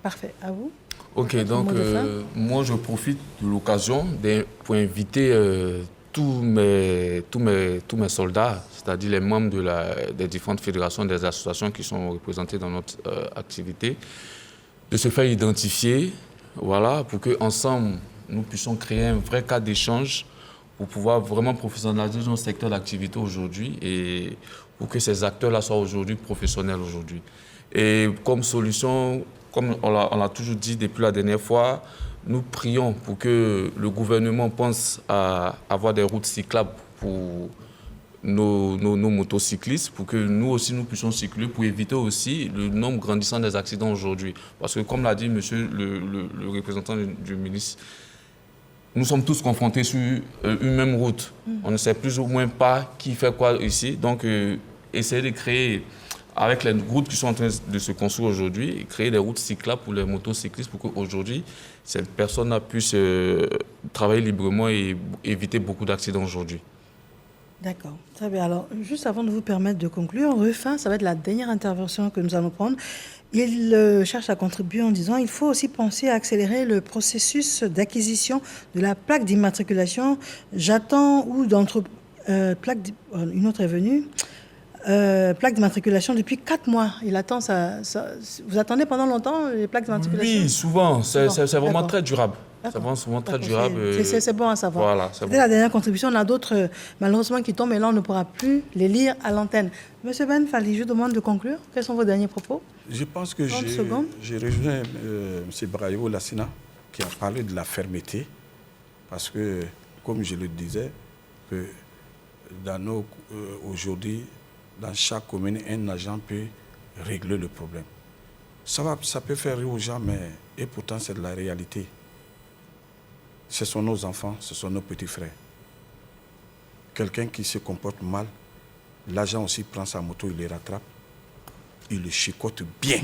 Parfait. À vous? Ok, donc moi je profite de l'occasion pour inviter tous mes soldats, c'est-à-dire les membres des différentes fédérations, des associations qui sont représentées dans notre activité, de se faire identifier, voilà, pour qu'ensemble nous puissions créer un vrai cadre d'échange pour pouvoir vraiment professionnaliser notre secteur d'activité aujourd'hui et pour que ces acteurs-là soient aujourd'hui professionnels aujourd'hui. Et comme solution, comme on l'a toujours dit depuis la dernière fois, nous prions pour que le gouvernement pense à avoir des routes cyclables pour nos motocyclistes, pour que nous aussi nous puissions circuler, pour éviter aussi le nombre grandissant des accidents aujourd'hui. Parce que comme l'a dit monsieur le représentant du ministre, nous sommes tous confrontés sur une même route. On ne sait plus ou moins pas qui fait quoi ici. Donc, essayer de créer, avec les routes qui sont en train de se construire aujourd'hui, créer des routes cyclables pour les motocyclistes pour qu'aujourd'hui, ces personnes-là puissent travailler librement et éviter beaucoup d'accidents aujourd'hui. D'accord, très bien. Alors, juste avant de vous permettre de conclure, Rufin, ça va être la dernière intervention que nous allons prendre. Il cherche à contribuer en disant qu'il faut aussi penser à accélérer le processus d'acquisition de la plaque d'immatriculation. J'attends une autre est venue. Plaque d'immatriculation depuis 4 mois. Il attend ça. Vous attendez pendant longtemps les plaques d'immatriculation? Oui, souvent. C'est vraiment très durable. C'est vraiment souvent très D'accord, durable. c'est bon à savoir. Voilà, c'est C'était bon. la dernière contribution. On a d'autres, malheureusement, qui tombent et là, on ne pourra plus les lire à l'antenne. Monsieur Ben Fally, je demande de conclure. Quels sont vos derniers propos? Je pense que 30 secondes. j'ai rejoint M. Brayo Lassina qui a parlé de la fermeté parce que, comme je le disais, que aujourd'hui, dans chaque commune, un agent peut régler le problème. Ça peut faire rire aux gens, et pourtant c'est de la réalité. Ce sont nos enfants, ce sont nos petits frères. Quelqu'un qui se comporte mal, l'agent aussi prend sa moto, il les rattrape, il le chicote bien.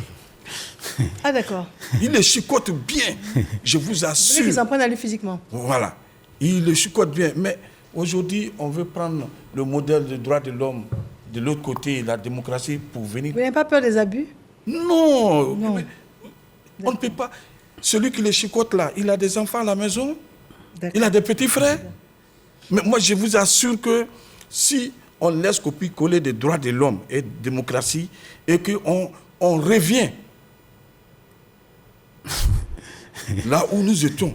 Ah d'accord. Il le chicote bien, je vous Vous voulez assure. qu'ils s'en prennent à lui physiquement? Voilà, il le chicote bien. Mais aujourd'hui, on veut prendre le modèle des droits de l'homme de l'autre côté, la démocratie, pour venir. Vous n'avez pas peur des abus? Non, on ne peut pas. Celui qui les chicote là, il a des enfants à la maison, il a des petits frères. Mais moi, je vous assure que si on laisse copier-coller des droits de l'homme et de démocratie et qu'on revient là où nous étions,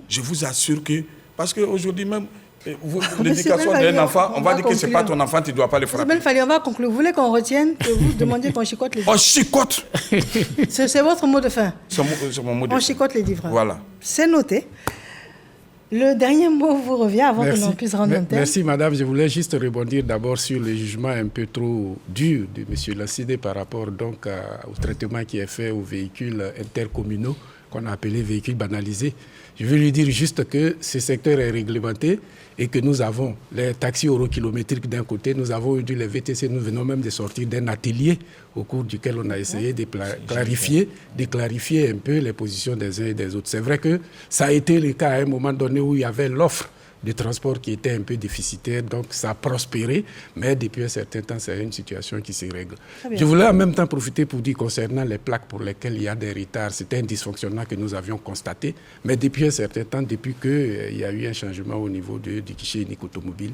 je vous assure que... Parce qu'aujourd'hui même, l'éducation d'un enfant, on va dire que ce n'est pas ton enfant, tu ne dois pas le frapper. Monsieur Ben Fally, on va conclure. Vous voulez qu'on retienne que vous demandiez qu'on chicote les livreurs? On chicote. C'est votre mot de fin. C'est mon mot de On fin. chicote les livreurs. Voilà. C'est noté. Le dernier mot vous revient avant que l'on puisse rendre l'antenne. Merci madame. Je voulais juste rebondir d'abord sur le jugement un peu trop dur de M. Lassina par rapport donc au traitement qui est fait aux véhicules intercommunaux qu'on a appelés véhicules banalisés. Je veux lui dire juste que ce secteur est réglementé et que nous avons les taxis eurokilométriques d'un côté, nous avons eu les VTC, nous venons même de sortir d'un atelier au cours duquel on a essayé de clarifier un peu les positions des uns et des autres. C'est vrai que ça a été le cas à un moment donné où il y avait l'offre de transport qui était un peu déficitaire, donc ça a prospéré, mais depuis un certain temps, c'est une situation qui se règle. Je voulais en même temps profiter pour dire concernant les plaques pour lesquelles il y a des retards, c'était un dysfonctionnement que nous avions constaté, mais depuis un certain temps, depuis qu'il y a eu un changement au niveau du guichet unique automobile,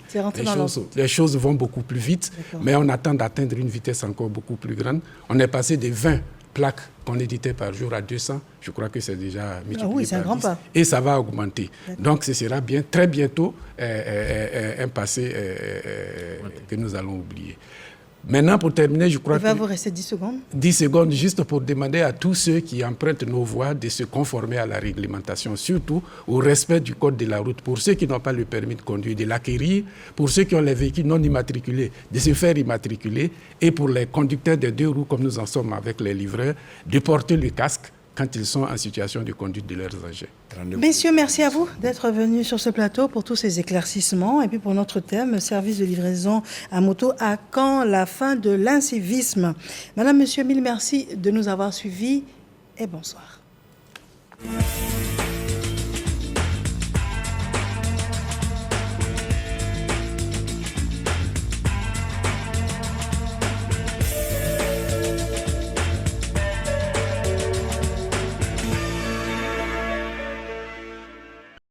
les choses vont beaucoup plus vite, mais on attend d'atteindre une vitesse encore beaucoup plus grande. On est passé de 20 plaques qu'on éditait par jour à 200, je crois que c'est déjà multiplié c'est un par grand 10, pas. et ça va augmenter. Donc ce sera bien, très bientôt un passé que nous allons oublier. Maintenant, pour terminer, je crois Il va vous rester 10 secondes. 10 secondes juste pour demander à tous ceux qui empruntent nos voies de se conformer à la réglementation, surtout au respect du code de la route. Pour ceux qui n'ont pas le permis de conduire, de l'acquérir. Pour ceux qui ont les véhicules non immatriculés, de se faire immatriculer. Et pour les conducteurs de 2 roues, comme nous en sommes avec les livreurs, de porter le casque quand ils sont en situation de conduite de leurs engins. Messieurs, merci à vous d'être venus sur ce plateau pour tous ces éclaircissements. Et puis pour notre thème, service de livraison à moto, à quand la fin de l'incivisme? Madame, monsieur, mille merci de nous avoir suivis et bonsoir.